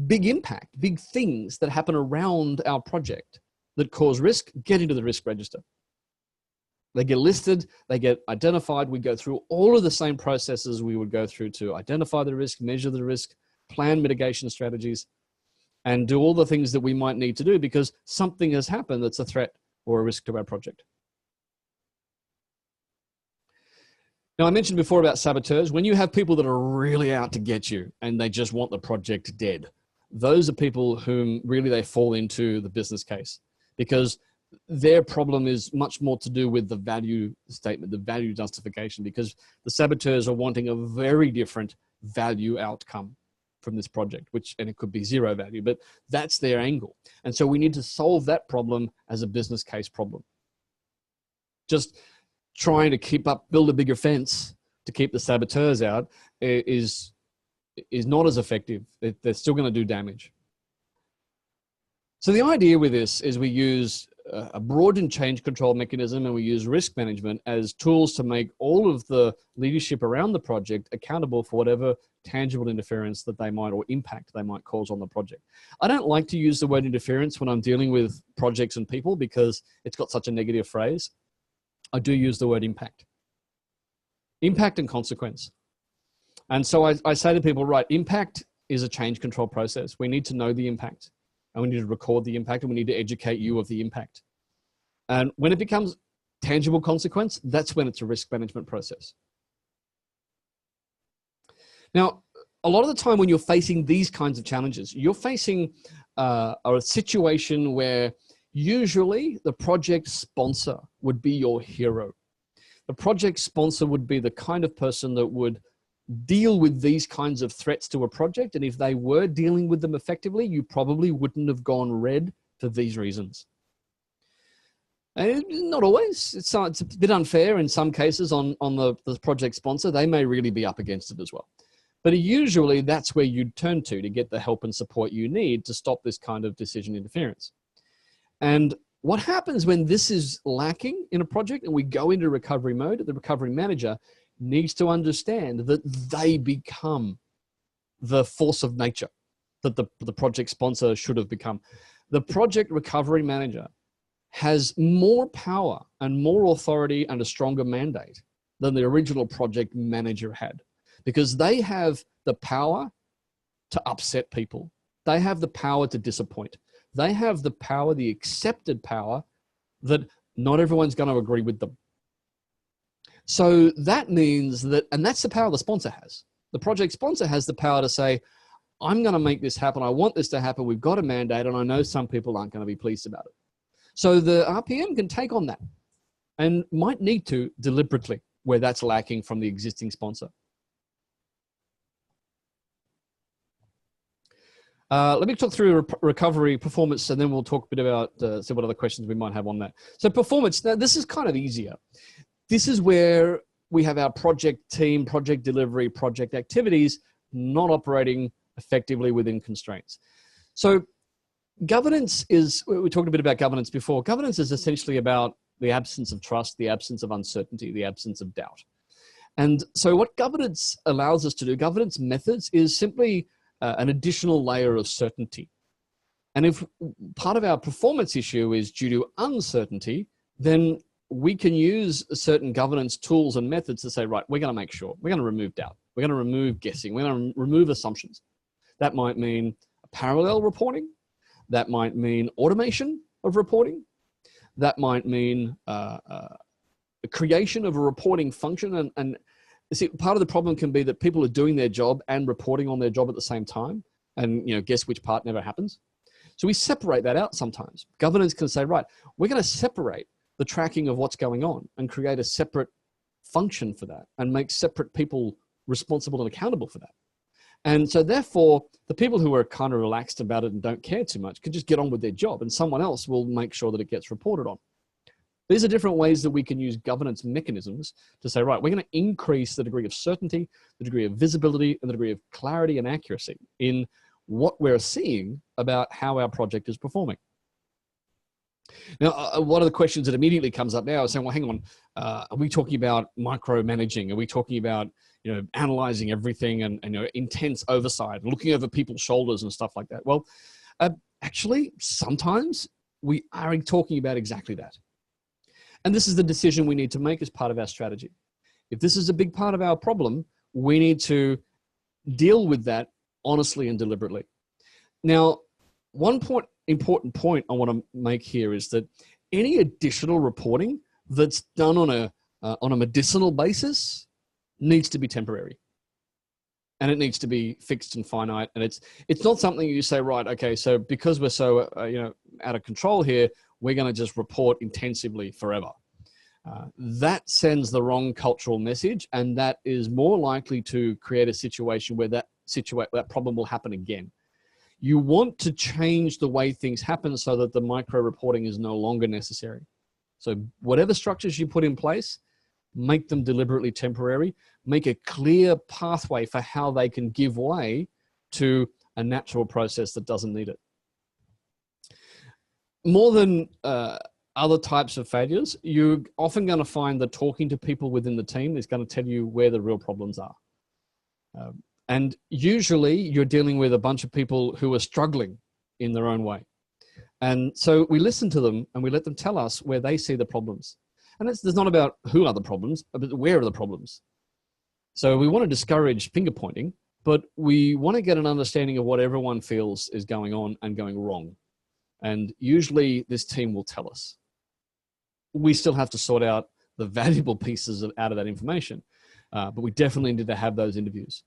B: big impact, big things that happen around our project that cause risk get into the risk register. They get listed, they get identified. We go through all of the same processes we would go through to identify the risk, measure the risk, plan mitigation strategies, and do all the things that we might need to do because something has happened that's a threat or a risk to our project. Now, I mentioned before about saboteurs. When you have people that are really out to get you and they just want the project dead, those are people whom really they fall into the business case because their problem is much more to do with the value statement, the value justification, because the saboteurs are wanting a very different value outcome from this project, and it could be zero value, but that's their angle. And so we need to solve that problem as a business case problem. Just trying to build a bigger fence to keep the saboteurs out is not as effective. They're still going to do damage. So the idea with this is we use a broadened change control mechanism and we use risk management as tools to make all of the leadership around the project accountable for whatever tangible interference that they might or impact they might cause on the project. I don't like to use the word interference when I'm dealing with projects and people because it's got such a negative phrase. I do use the word impact. Impact and consequence. And so I say to people, right, impact is a change control process. We need to know the impact. And we need to record the impact and we need to educate you of the impact. And when it becomes tangible consequence, that's when it's a risk management process. Now, a lot of the time when you're facing these kinds of challenges, you're facing a situation where usually the project sponsor would be your hero. The project sponsor would be the kind of person that would deal with these kinds of threats to a project. And if they were dealing with them effectively, you probably wouldn't have gone red for these reasons. And not always. It's a bit unfair in some cases on the project sponsor. They may really be up against it as well. But usually that's where you'd turn to get the help and support you need to stop this kind of decision interference. And what happens when this is lacking in a project and we go into recovery mode, the recovery manager needs to understand that they become the force of nature that the project sponsor should have become. The project recovery manager has more power and more authority and a stronger mandate than the original project manager had, because they have the power to upset people. They have the power to disappoint. They have the power, the accepted power, that not everyone's going to agree with them. So that means that, and that's the power the sponsor has. The project sponsor has the power to say, I'm going to make this happen. I want this to happen. We've got a mandate, and I know some people aren't going to be pleased about it. So the RPM can take on that and might need to deliberately where that's lacking from the existing sponsor. Let me talk through recovery performance, and then we'll talk a bit about see what other questions we might have on that. So performance, now this is kind of easier. This is where we have our project team, project delivery, project activities not operating effectively within constraints. So governance is, we talked a bit about governance before. Governance is essentially about the absence of trust, the absence of uncertainty, the absence of doubt. And so what governance allows us to do, governance methods, is simply an additional layer of certainty. And if part of our performance issue is due to uncertainty, then we can use certain governance tools and methods to say, right, we're going to make sure, we're going to remove doubt, we're going to remove guessing, we're going to remove assumptions. That might mean parallel reporting. That might mean automation of reporting. That might mean the creation of a reporting function. And see, part of the problem can be that people are doing their job and reporting on their job at the same time. And guess which part never happens. So we separate that out sometimes. Governance can say, right, we're going to separate the tracking of what's going on and create a separate function for that and make separate people responsible and accountable for that. And so therefore, the people who are kind of relaxed about it and don't care too much can just get on with their job, and someone else will make sure that it gets reported on. These are different ways that we can use governance mechanisms to say, right, we're going to increase the degree of certainty, the degree of visibility, and the degree of clarity and accuracy in what we're seeing about how our project is performing. Now, one of the questions that immediately comes up now is saying, well, hang on, are we talking about micromanaging? Are we talking about, analyzing everything and intense oversight, looking over people's shoulders and stuff like that? Well, actually, sometimes we are talking about exactly that. And this is the decision we need to make as part of our strategy. If this is a big part of our problem, we need to deal with that honestly and deliberately. Now, one important point I want to make here is that any additional reporting that's done on a medicinal basis needs to be temporary, and it needs to be fixed and finite. And it's not something you say, right, okay, so because we're so out of control here, we're going to just report intensively forever. That sends the wrong cultural message, and that is more likely to create a situation where that problem will happen again. You want to change the way things happen so that the micro reporting is no longer necessary. So whatever structures you put in place, make them deliberately temporary, make a clear pathway for how they can give way to a natural process that doesn't need it. More than other types of failures, you're often going to find that talking to people within the team is going to tell you where the real problems are. And usually you're dealing with a bunch of people who are struggling in their own way. And so we listen to them and we let them tell us where they see the problems. And it's not about who are the problems, but where are the problems. So we want to discourage finger pointing, but we want to get an understanding of what everyone feels is going on and going wrong. And usually this team will tell us. We still have to sort out the valuable pieces out of that information, but we definitely need to have those interviews.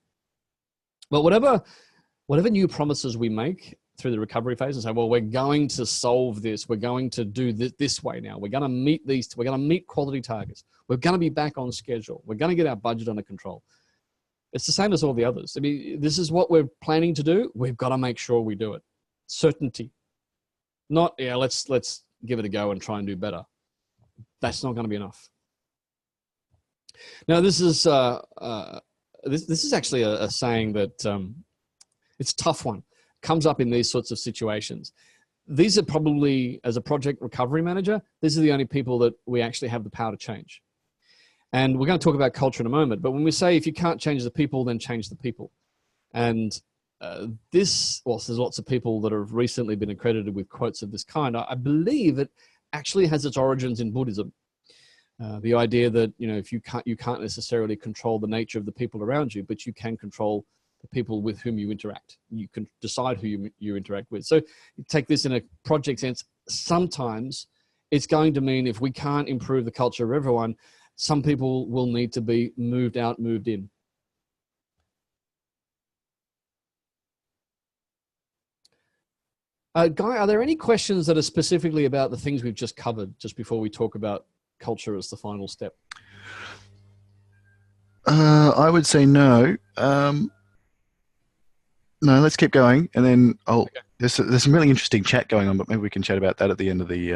B: But whatever new promises we make through the recovery phase and say, well, we're going to solve this, we're going to do this way now, we're going to meet these, we're going to meet quality targets, we're going to be back on schedule, we're going to get our budget under control. It's the same as all the others. I mean, this is what we're planning to do. We've got to make sure we do it. Certainty. Not, yeah, let's give it a go and try and do better. That's not going to be enough. Now, this is actually a saying that it's a tough one. Comes up in these sorts of situations. These are probably, as a project recovery manager, these are the only people that we actually have the power to change. And we're going to talk about culture in a moment, but when we say if you can't change the people, then change the people. And there's lots of people that have recently been accredited with quotes of this kind. I believe it actually has its origins in Buddhism. The idea that, if you can't necessarily control the nature of the people around you, but you can control the people with whom you interact. You can decide who you interact with. So you take this in a project sense. Sometimes it's going to mean if we can't improve the culture of everyone, some people will need to be moved out, moved in. Guy, are there any questions that are specifically about the things we've just covered just before we talk about culture as the final step?
A: I would say no. No, let's keep going, and then okay. There's some really interesting chat going on, but maybe we can chat about that at the end of the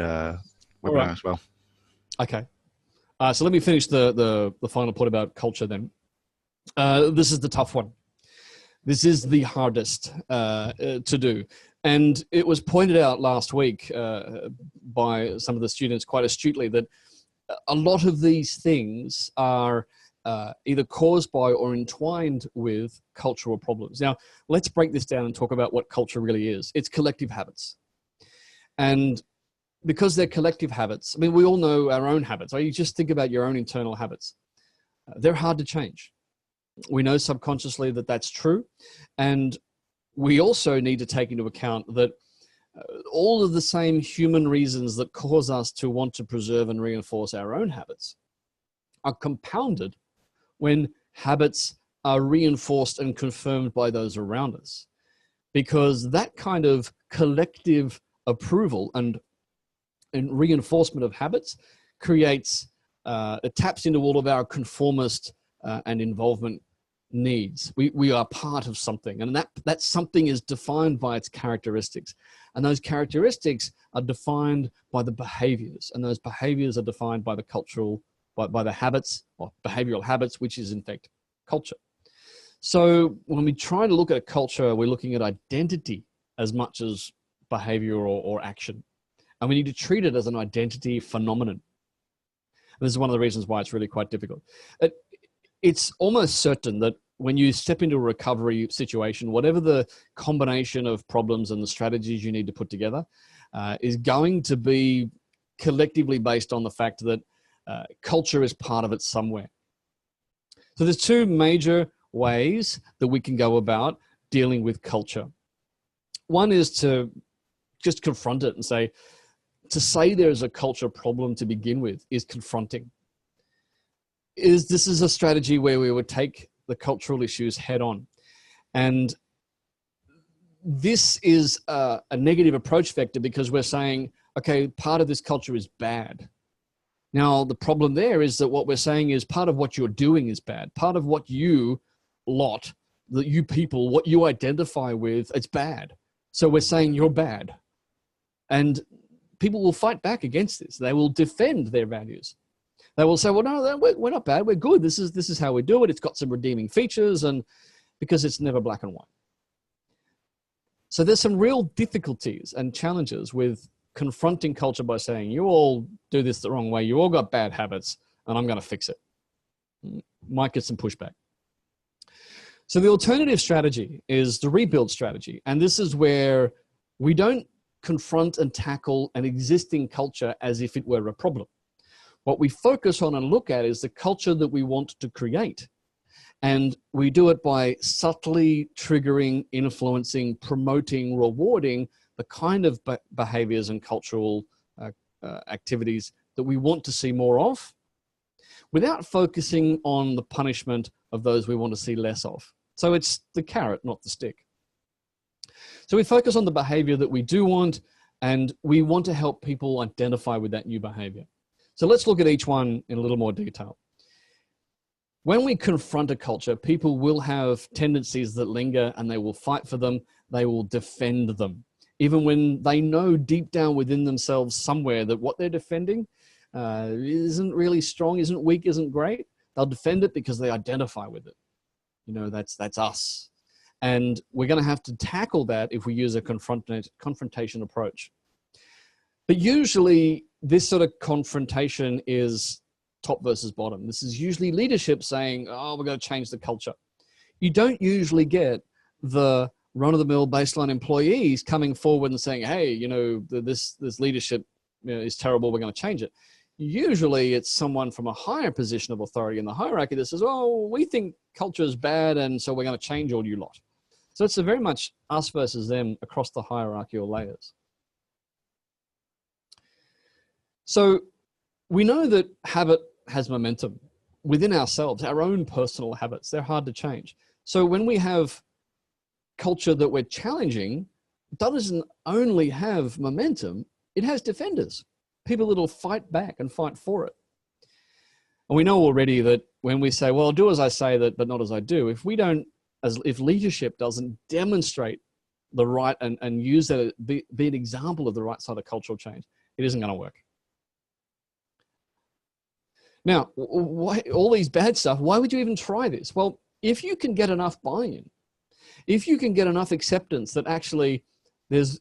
A: webinar as well.
B: Okay. So let me finish the final point about culture then. This is the tough one. This is the hardest to do. And it was pointed out last week by some of the students quite astutely that a lot of these things are either caused by or entwined with cultural problems. Now, let's break this down and talk about what culture really is. It's collective habits. And because they're collective habits, I mean, we all know our own habits. You just think about your own internal habits. They're hard to change. We know subconsciously that that's true. And we also need to take into account that all of the same human reasons that cause us to want to preserve and reinforce our own habits are compounded when habits are reinforced and confirmed by those around us. Because that kind of collective approval and reinforcement of habits creates, it taps into all of our conformist and involvement needs. We are part of something, and that something is defined by its characteristics. And those characteristics are defined by the behaviors, and those behaviors are defined by the cultural, by the habits or behavioral habits, which is in fact culture. So when we try to look at a culture, we're looking at identity as much as behavior or action. And we need to treat it as an identity phenomenon. And this is one of the reasons why it's really quite difficult. It's almost certain that when you step into a recovery situation, whatever the combination of problems and the strategies you need to put together is going to be collectively based on the fact that culture is part of it somewhere. So there's two major ways that we can go about dealing with culture. One is to just confront it and say, to say there's a culture problem to begin with is confronting. This is a strategy where we would take the cultural issues head on. And this is a negative approach vector because we're saying, okay, part of this culture is bad. Now, the problem there is that what we're saying is part of what you're doing is bad. Part of what you you people, what you identify with, it's bad. So we're saying you're bad. And people will fight back against this. They will defend their values. They will say, well, no, we're not bad. We're good. This is how we do it. It's got some redeeming features, and because it's never black and white. So there's some real difficulties and challenges with confronting culture by saying, you all do this the wrong way. You all got bad habits, and I'm going to fix it. Might get some pushback. So the alternative strategy is the rebuild strategy. And this is where we don't confront and tackle an existing culture as if it were a problem. What we focus on and look at is the culture that we want to create. And we do it by subtly triggering, influencing, promoting, rewarding the kind of behaviors and cultural activities that we want to see more of, without focusing on the punishment of those we want to see less of. So it's the carrot, not the stick. So we focus on the behavior that we do want, and we want to help people identify with that new behavior. So let's look at each one in a little more detail. When we confront a culture, people will have tendencies that linger, and they will fight for them. They will defend them. Even when they know deep down within themselves somewhere that what they're defending isn't really strong, isn't weak, isn't great, they'll defend it because they identify with it. You know, that's us. And we're going to have to tackle that if we use a confrontation approach. But usually this sort of confrontation is top versus bottom. This is usually leadership saying, oh, we're going to change the culture. You don't usually get the run-of-the-mill baseline employees coming forward and saying, hey, you know, this leadership is terrible, we're going to change it. Usually it's someone from a higher position of authority in the hierarchy that says, oh, we think culture is bad, and so we're going to change all you lot. So it's very much us versus them across the hierarchical layers. So we know that habit has momentum within ourselves, our own personal habits. They're hard to change. So when we have culture that we're challenging, it doesn't only have momentum, it has defenders, people that will fight back and fight for it. And we know already that when we say, well, do as I say, but not as I do, if leadership doesn't demonstrate the right and use that, be an example of the right side of cultural change, it isn't going to work. Now, why, all these bad stuff, why would you even try this? Well, if you can get enough buy-in, if you can get enough acceptance that actually there's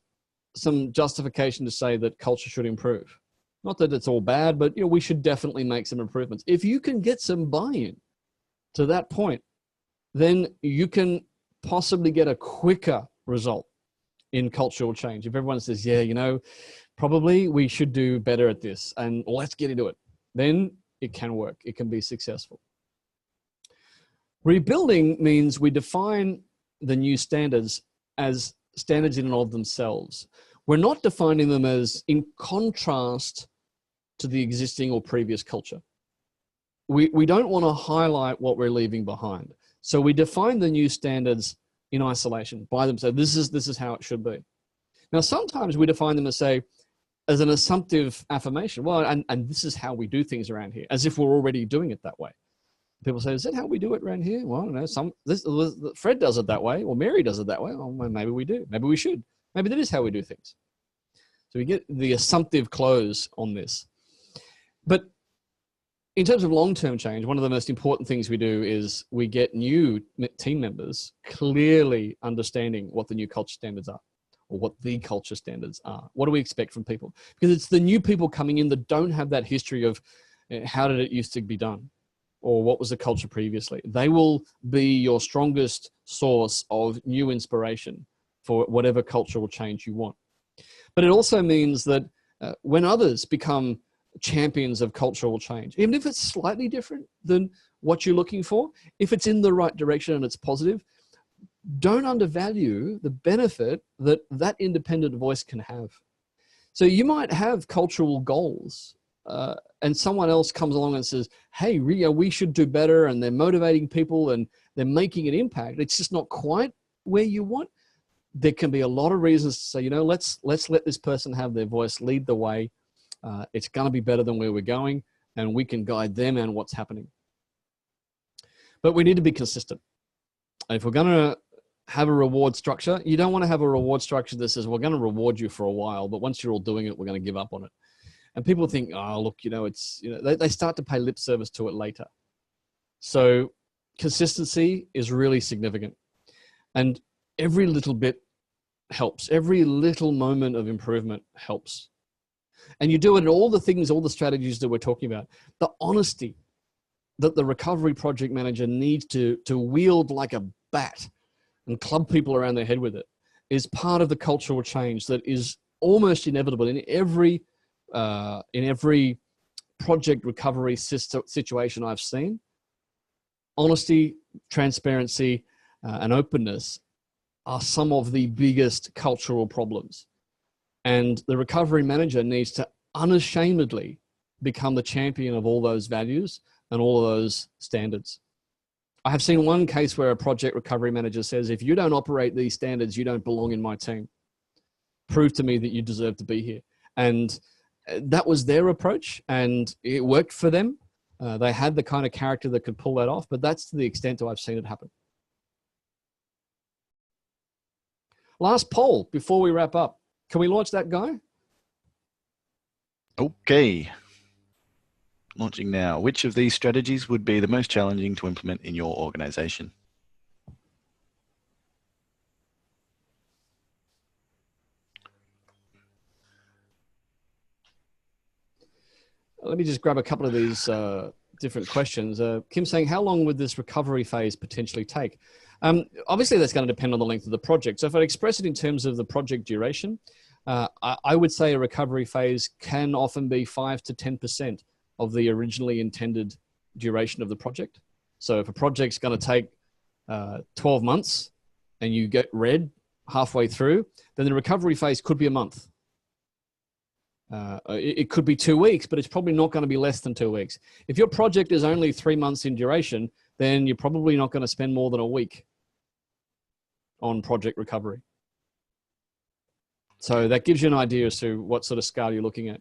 B: some justification to say that culture should improve. Not that it's all bad, but we should definitely make some improvements. If you can get some buy-in to that point, then you can possibly get a quicker result in cultural change. If everyone says, yeah, probably we should do better at this, and let's get into it, then it can work. It can be successful. Rebuilding means we define the new standards as standards in and of themselves. We're not defining them as in contrast to the existing or previous culture. We don't want to highlight what we're leaving behind. So we define the new standards in isolation by themselves. This is how it should be. Now, sometimes we define them as an assumptive affirmation. Well, and this is how we do things around here, as if we're already doing it that way. People say, is that how we do it around here? Well, I don't know. Fred does it that way, or Mary does it that way. Well, maybe we do. Maybe we should. Maybe that is how we do things. So we get the assumptive close on this. But in terms of long-term change, one of the most important things we do is we get new team members clearly understanding what the new culture standards are, or what the culture standards are. What do we expect from people? Because it's the new people coming in that don't have that history of how did it used to be done, or what was the culture previously. They will be your strongest source of new inspiration for whatever cultural change you want. But it also means that when others become champions of cultural change, even if it's slightly different than what you're looking for, if it's in the right direction and it's positive, don't undervalue the benefit that that independent voice can have. So you might have cultural goals and someone else comes along and says, hey, we should do better, and they're motivating people and they're making an impact. It's just not quite where you want. There can be a lot of reasons to say, let's let this person have their voice, lead the way. It's going to be better than where we're going, and we can guide them and what's happening. But we need to be consistent. If we're going to have a reward structure, you don't want to have a reward structure that says, we're going to reward you for a while, but once you're all doing it, we're going to give up on it. And people think, oh, look, they start to pay lip service to it later. So consistency is really significant. And every little bit helps. Every little moment of improvement helps. And you do it in all the things, all the strategies that we're talking about. The honesty that the recovery project manager needs to wield like a bat and club people around their head with it is part of the cultural change that is almost inevitable in every project recovery situation I've seen. Honesty, transparency, and openness are some of the biggest cultural problems. And the recovery manager needs to unashamedly become the champion of all those values and all of those standards. I have seen one case where a project recovery manager says, if you don't operate these standards, you don't belong in my team. Prove to me that you deserve to be here. And that was their approach, and it worked for them. They had the kind of character that could pull that off, but that's to the extent that I've seen it happen. Last poll before we wrap up. Can we launch that guy?
A: Okay. Launching now. Which of these strategies would be the most challenging to implement in your organization?
B: Let me just grab a couple of these different questions. Kim's saying, how long would this recovery phase potentially take? Obviously, that's going to depend on the length of the project. So if I express it in terms of the project duration, I would say a recovery phase can often be 5 to 10% of the originally intended duration of the project. So if a project's going to take 12 months and you get red halfway through, then the recovery phase could be a month. It could be 2 weeks, but it's probably not going to be less than 2 weeks. If your project is only 3 months in duration, then you're probably not going to spend more than a week on project recovery. So that gives you an idea as to what sort of scale you're looking at.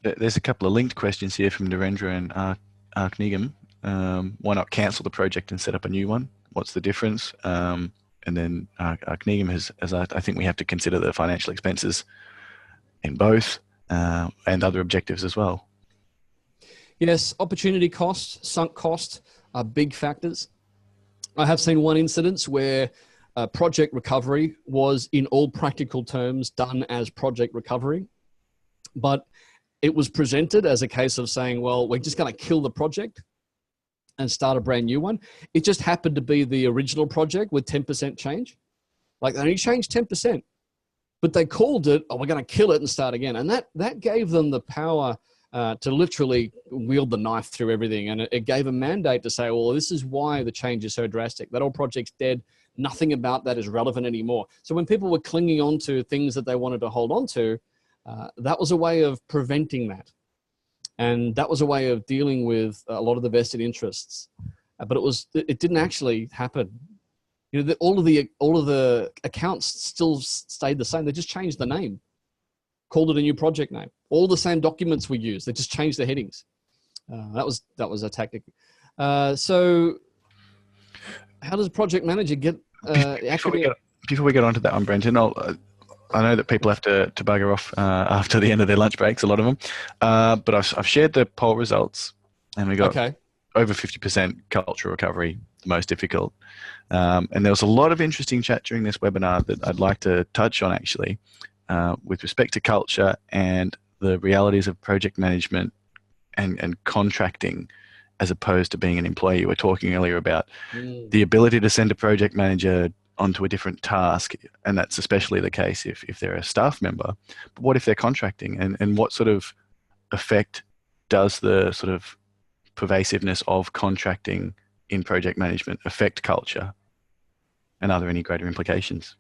A: There's a couple of linked questions here from Narendra and Arknigam. Why not cancel the project and set up a new one? What's the difference? And then Arknigam I think we have to consider the financial expenses in both. And other objectives as well.
B: Yes, opportunity cost, sunk cost are big factors. I have seen one incident where project recovery was in all practical terms done as project recovery, but it was presented as a case of saying, well, we're just going to kill the project and start a brand new one. It just happened to be the original project with 10% change. Like they only changed 10%. But they called it, oh, we're going to kill it and start again. And that gave them the power to literally wield the knife through everything. And it gave a mandate to say, well, this is why the change is so drastic. That old project's dead. Nothing about that is relevant anymore. So when people were clinging on to things that they wanted to hold on to, that was a way of preventing that. And that was a way of dealing with a lot of the vested interests. But it didn't actually happen. All of the accounts still stayed the same. They just changed the name, called it a new project name. All the same documents we used. They just changed the headings. That was a tactic. So how does a project manager get
A: Before we get onto that one, Brenton, I know that people have to bugger off after the end of their lunch breaks, a lot of them. But I've shared the poll results, and we got over 50% cultural recovery, the most difficult. And there was a lot of interesting chat during this webinar that I'd like to touch on, actually, with respect to culture and the realities of project management and contracting as opposed to being an employee. You were talking earlier about the ability to send a project manager onto a different task, and that's especially the case if they're a staff member. But what if they're contracting, and what sort of effect does the sort of pervasiveness of contracting in project management affect culture, and are there any greater implications?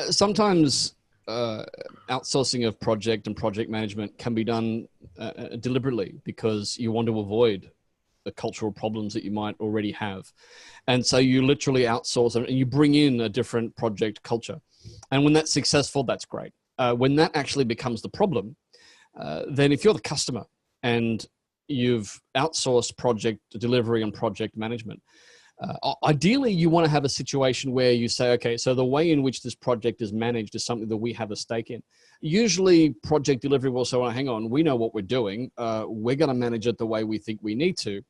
B: Sometimes outsourcing of project and project management can be done deliberately because you want to avoid the cultural problems that you might already have. And so you literally outsource and you bring in a different project culture. And when that's successful, that's great. When that actually becomes the problem, then if you're the customer and you've outsourced project delivery and project management, ideally you want to have a situation where you say, okay, so the way in which this project is managed is something that we have a stake in. Usually project delivery will say, well, hang on, we know what we're doing. We're going to manage it the way we think we need to.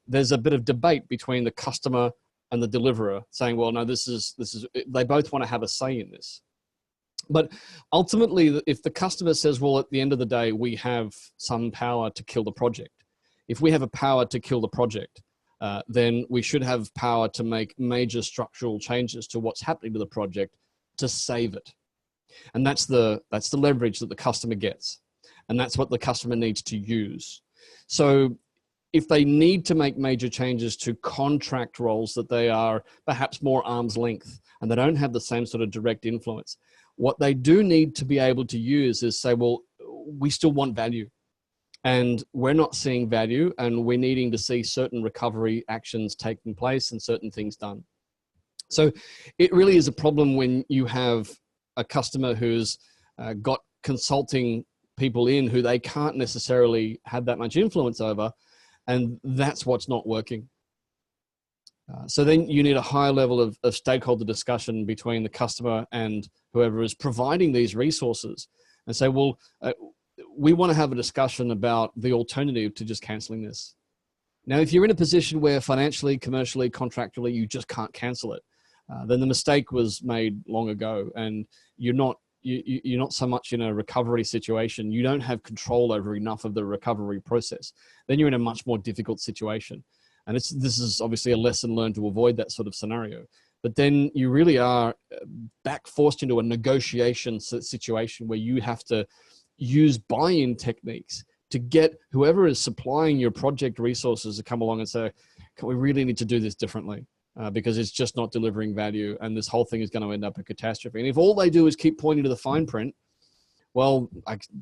B: There's a bit of debate between the customer and the deliverer saying, well, no, this is, they both want to have a say in this. But ultimately, if the customer says, well, at the end of the day, we have some power to kill the project. If we have a power to kill the project, then we should have power to make major structural changes to what's happening to the project to save it. And that's the leverage that the customer gets. And that's what the customer needs to use. So if they need to make major changes to contract roles that they are perhaps more arm's length and they don't have the same sort of direct influence, what they do need to be able to use is say, well, we still want value. And we're not seeing value, and we're needing to see certain recovery actions taking place and certain things done. So it really is a problem when you have a customer who's got consulting people in who they can't necessarily have that much influence over, and that's what's not working. So then you need a higher level of stakeholder discussion between the customer and whoever is providing these resources and say, well, we want to have a discussion about the alternative to just canceling this. Now, if you're in a position where financially, commercially, contractually, you just can't cancel it, then the mistake was made long ago, and you're not so much in a recovery situation. You don't have control over enough of the recovery process. Then you're in a much more difficult situation. And this is obviously a lesson learned to avoid that sort of scenario. But then you really are forced into a negotiation situation where you have to use buy-in techniques to get whoever is supplying your project resources to come along and say, we really need to do this differently because it's just not delivering value, and this whole thing is going to end up a catastrophe. And if all they do is keep pointing to the fine print, well,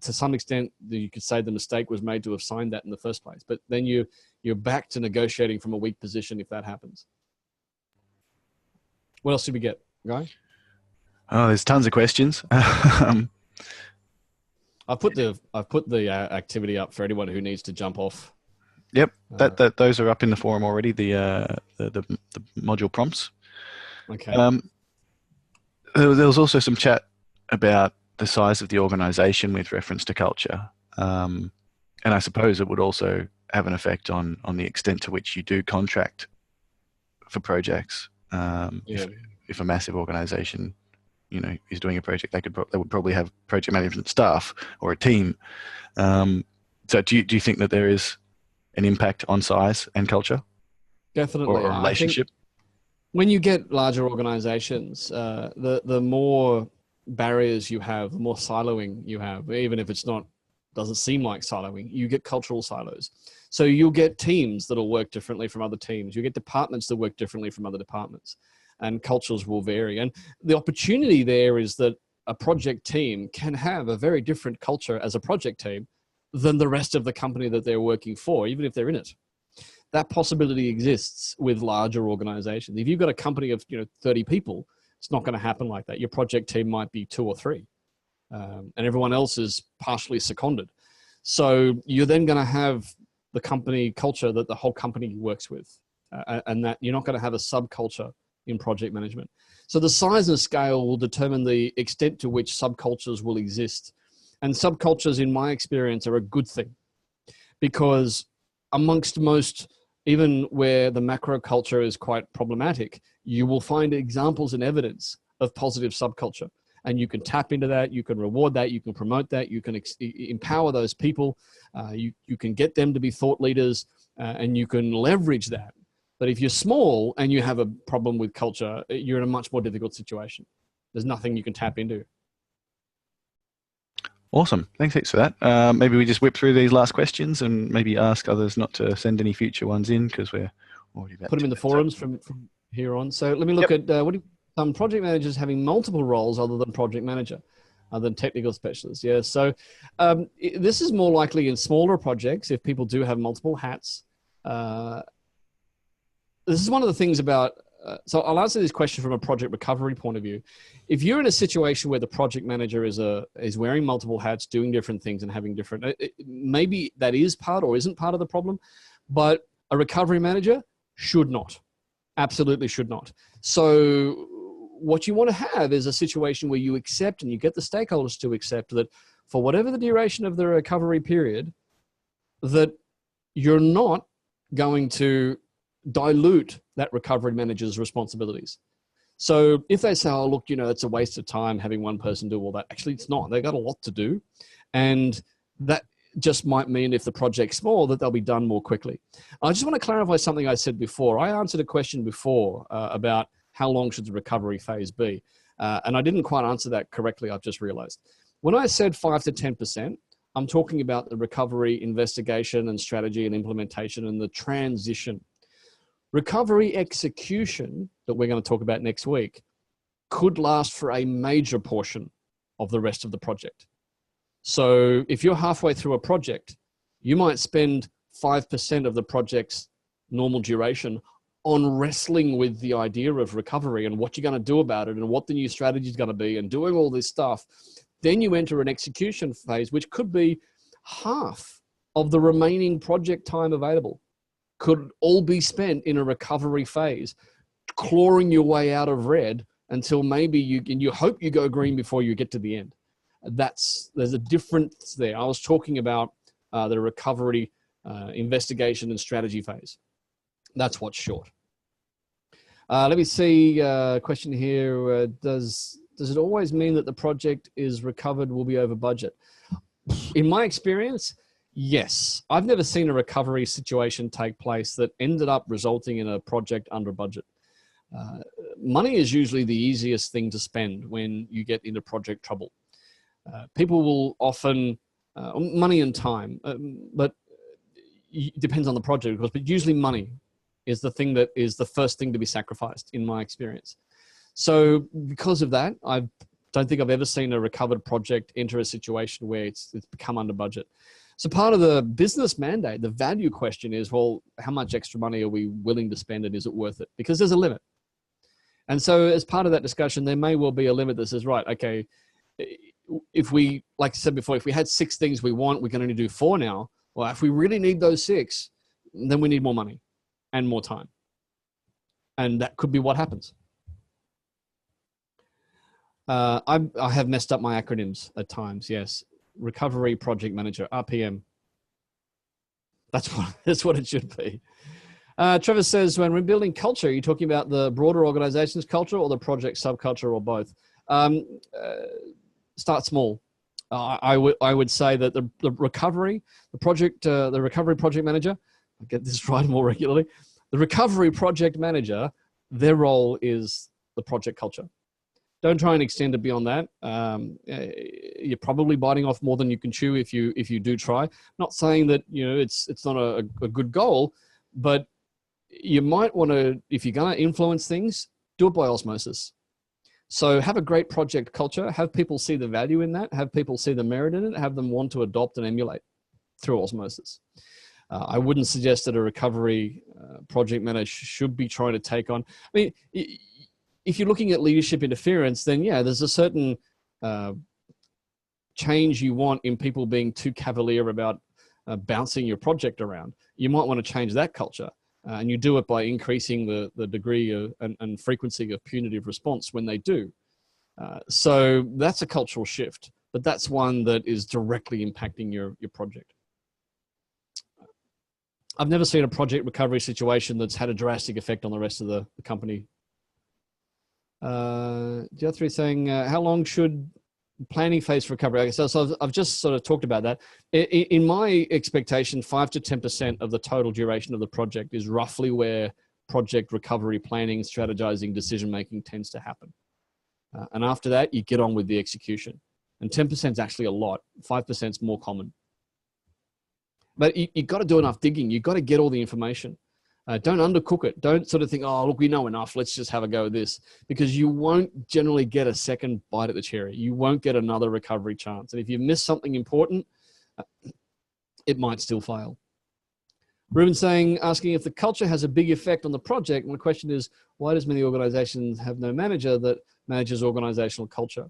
B: to some extent, you could say the mistake was made to have signed that in the first place. But then you're back to negotiating from a weak position if that happens. What else did we get, Guy?
A: Oh, there's tons of questions.
B: I've put the activity up for anyone who needs to jump off.
A: Yep, those are up in the forum already. The module prompts.
B: Okay.
A: There was also some chat about the size of the organization with reference to culture, and I suppose it would also have an effect on the extent to which you do contract for projects. If a massive organization, is doing a project, they would probably have project management staff or a team. So do you think that there is an impact on size and culture?
B: Definitely.
A: Or a relationship?
B: When you get larger organizations, the more barriers you have, the more siloing you have, even if doesn't seem like siloing, you get cultural silos. So you'll get teams that'll work differently from other teams. You get departments that work differently from other departments, and cultures will vary. And the opportunity there is that a project team can have a very different culture as a project team than the rest of the company that they're working for, even if they're in it. That possibility exists with larger organizations. If you've got a company of 30 people, it's not going to happen like that. Your project team might be 2 or 3, and everyone else is partially seconded. So you're then going to have the company culture that the whole company works with, and that you're not going to have a subculture in project management. So the size and scale will determine the extent to which subcultures will exist. And subcultures, in my experience, are a good thing, because amongst most, even where the macro culture is quite problematic, you will find examples and evidence of positive subculture. And you can tap into that, you can reward that, you can promote that, you can empower those people, you can get them to be thought leaders, and you can leverage that. But if you're small and you have a problem with culture, you're in a much more difficult situation. There's nothing you can tap into.
A: Awesome. Thanks for that. Maybe we just whip through these last questions and maybe ask others not to send any future ones in, because we're already about
B: put them in the forums from here on. So let me look at some project managers having multiple roles other than project manager, other than technical specialists. Yeah. So this is more likely in smaller projects if people do have multiple hats. This is one of the things about, so I'll answer this question from a project recovery point of view. If you're in a situation where the project manager is wearing multiple hats, doing different things and having different, maybe that is part or isn't part of the problem, but a recovery manager should not, absolutely should not. So what you want to have is a situation where you accept and you get the stakeholders to accept that for whatever the duration of the recovery period, that you're not going to dilute that recovery manager's responsibilities. So if they say, oh, look, it's a waste of time having one person do all that. Actually, it's not. They've got a lot to do. And that just might mean if the project's small, that they'll be done more quickly. I just want to clarify something I said before. I answered a question before about how long should the recovery phase be? And I didn't quite answer that correctly, I've just realized. When I said 5 to 10%, I'm talking about the recovery investigation and strategy and implementation and the transition. Recovery execution, that we're going to talk about next week, could last for a major portion of the rest of the project. So if you're halfway through a project, you might spend 5% of the project's normal duration on wrestling with the idea of recovery and what you're going to do about it and what the new strategy is going to be and doing all this stuff. Then you enter an execution phase, which could be half of the remaining project time available. Could all be spent in a recovery phase, clawing your way out of red until maybe you hope you go green before you get to the end. There's a difference there. I was talking about the recovery investigation and strategy phase. That's what's short. Let me see a question here. Does it always mean that the project is recovered will be over budget? In my experience, yes. I've never seen a recovery situation take place that ended up resulting in a project under budget. Money is usually the easiest thing to spend when you get into project trouble. People will often, money and time, but it depends on the project, of course, but usually money is the thing that is the first thing to be sacrificed in my experience. So because of that, I don't think I've ever seen a recovered project enter a situation where it's become under budget. So part of the business mandate, the value question is, well, how much extra money are we willing to spend and is it worth it? Because there's a limit. And so as part of that discussion, there may well be a limit that says, right, okay, if we, like I said before, if we had 6 things we want, we can only do 4 now. Well, if we really need those 6, then we need more money and more time. And that could be what happens. I have messed up my acronyms at times, yes. Recovery Project Manager, RPM. That's what it should be. Trevor says, when we're building culture, are you talking about the broader organization's culture or the project subculture or both? Start small. I would say that the recovery project manager, I get this right more regularly, the recovery project manager, their role is the project culture. Don't try and extend it beyond that. You're probably biting off more than you can chew if you do try. Not saying that it's not a good goal, but you might want to, if you're going to influence things, do it by osmosis. So have a great project culture, have people see the value in that, have people see the merit in it, have them want to adopt and emulate through osmosis. I wouldn't suggest that a recovery project manager should be trying to take on, I mean, if you're looking at leadership interference, then yeah, there's a certain change you want in people being too cavalier about bouncing your project around. You might want to change that culture. And you do it by increasing the degree of, and frequency of punitive response when they do. So that's a cultural shift, but that's one that is directly impacting your project. I've never seen a project recovery situation that's had a drastic effect on the rest of the company. Jethri saying, how long should planning phase for recovery? Okay, so I've just sort of talked about that. In my expectation, 5 to 10% of the total duration of the project is roughly where project recovery planning, strategizing, decision-making tends to happen. And after that, you get on with the execution. And 10% is actually a lot. 5% is more common. But you've got to do enough digging. You've got to get all the information. Don't undercook it. Don't sort of think, oh, look, we know enough. Let's just have a go at this. Because you won't generally get a second bite at the cherry. You won't get another recovery chance. And if you miss something important, it might still fail. Ruben asking if the culture has a big effect on the project. And the question is, why does many organizations have no manager that manages organizational culture?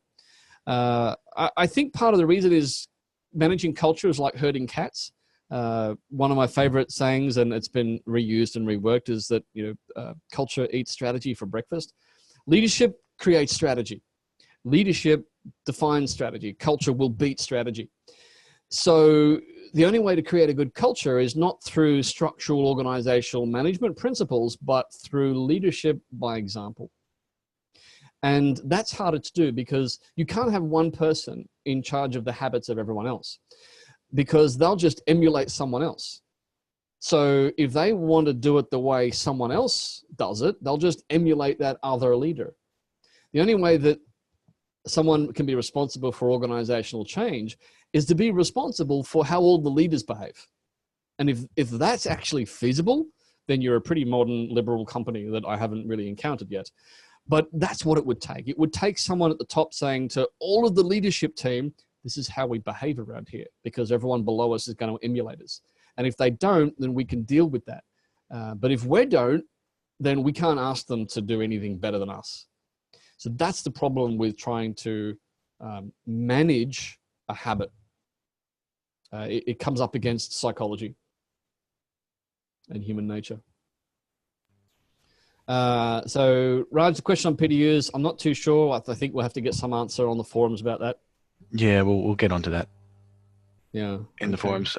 B: I think part of the reason is managing culture is like herding cats. One of my favorite sayings, and it's been reused and reworked, is that culture eats strategy for breakfast. Leadership creates strategy. Leadership defines strategy. Culture will beat strategy. So the only way to create a good culture is not through structural organizational management principles, but through leadership by example. And that's harder to do because you can't have one person in charge of the habits of everyone else, because they'll just emulate someone else. So if they want to do it the way someone else does it, they'll just emulate that other leader. The only way that someone can be responsible for organizational change is to be responsible for how all the leaders behave. And if that's actually feasible, then you're a pretty modern liberal company that I haven't really encountered yet. But that's what it would take. It would take someone at the top saying to all of the leadership team, this is how we behave around here, because everyone below us is going to emulate us. And if they don't, then we can deal with that. But if we don't, then we can't ask them to do anything better than us. So that's the problem with trying to manage a habit. It comes up against psychology and human nature. So Raj, the question on PDUs, I'm not too sure. I think we'll have to get some answer on the forums about that.
A: Yeah, we'll get onto that.
B: Yeah,
A: in the forums.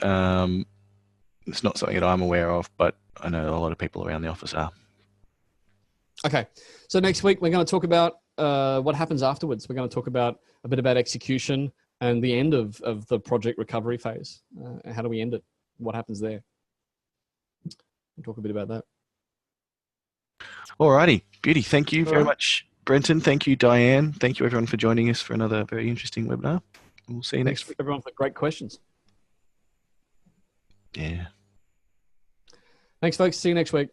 A: It's not something that I'm aware of, but I know a lot of people around the office are.
B: Okay, so next week we're going to talk about what happens afterwards. We're going to talk about a bit about execution and the end of the project recovery phase. How do we end it? What happens there? We'll talk a bit about that.
A: Alrighty, beauty. Thank you very much, Brenton. Thank you, Diane. Thank you, everyone, for joining us for another very interesting webinar. We'll see you next week.
B: Everyone for great questions.
A: Yeah.
B: Thanks, folks. See you next week.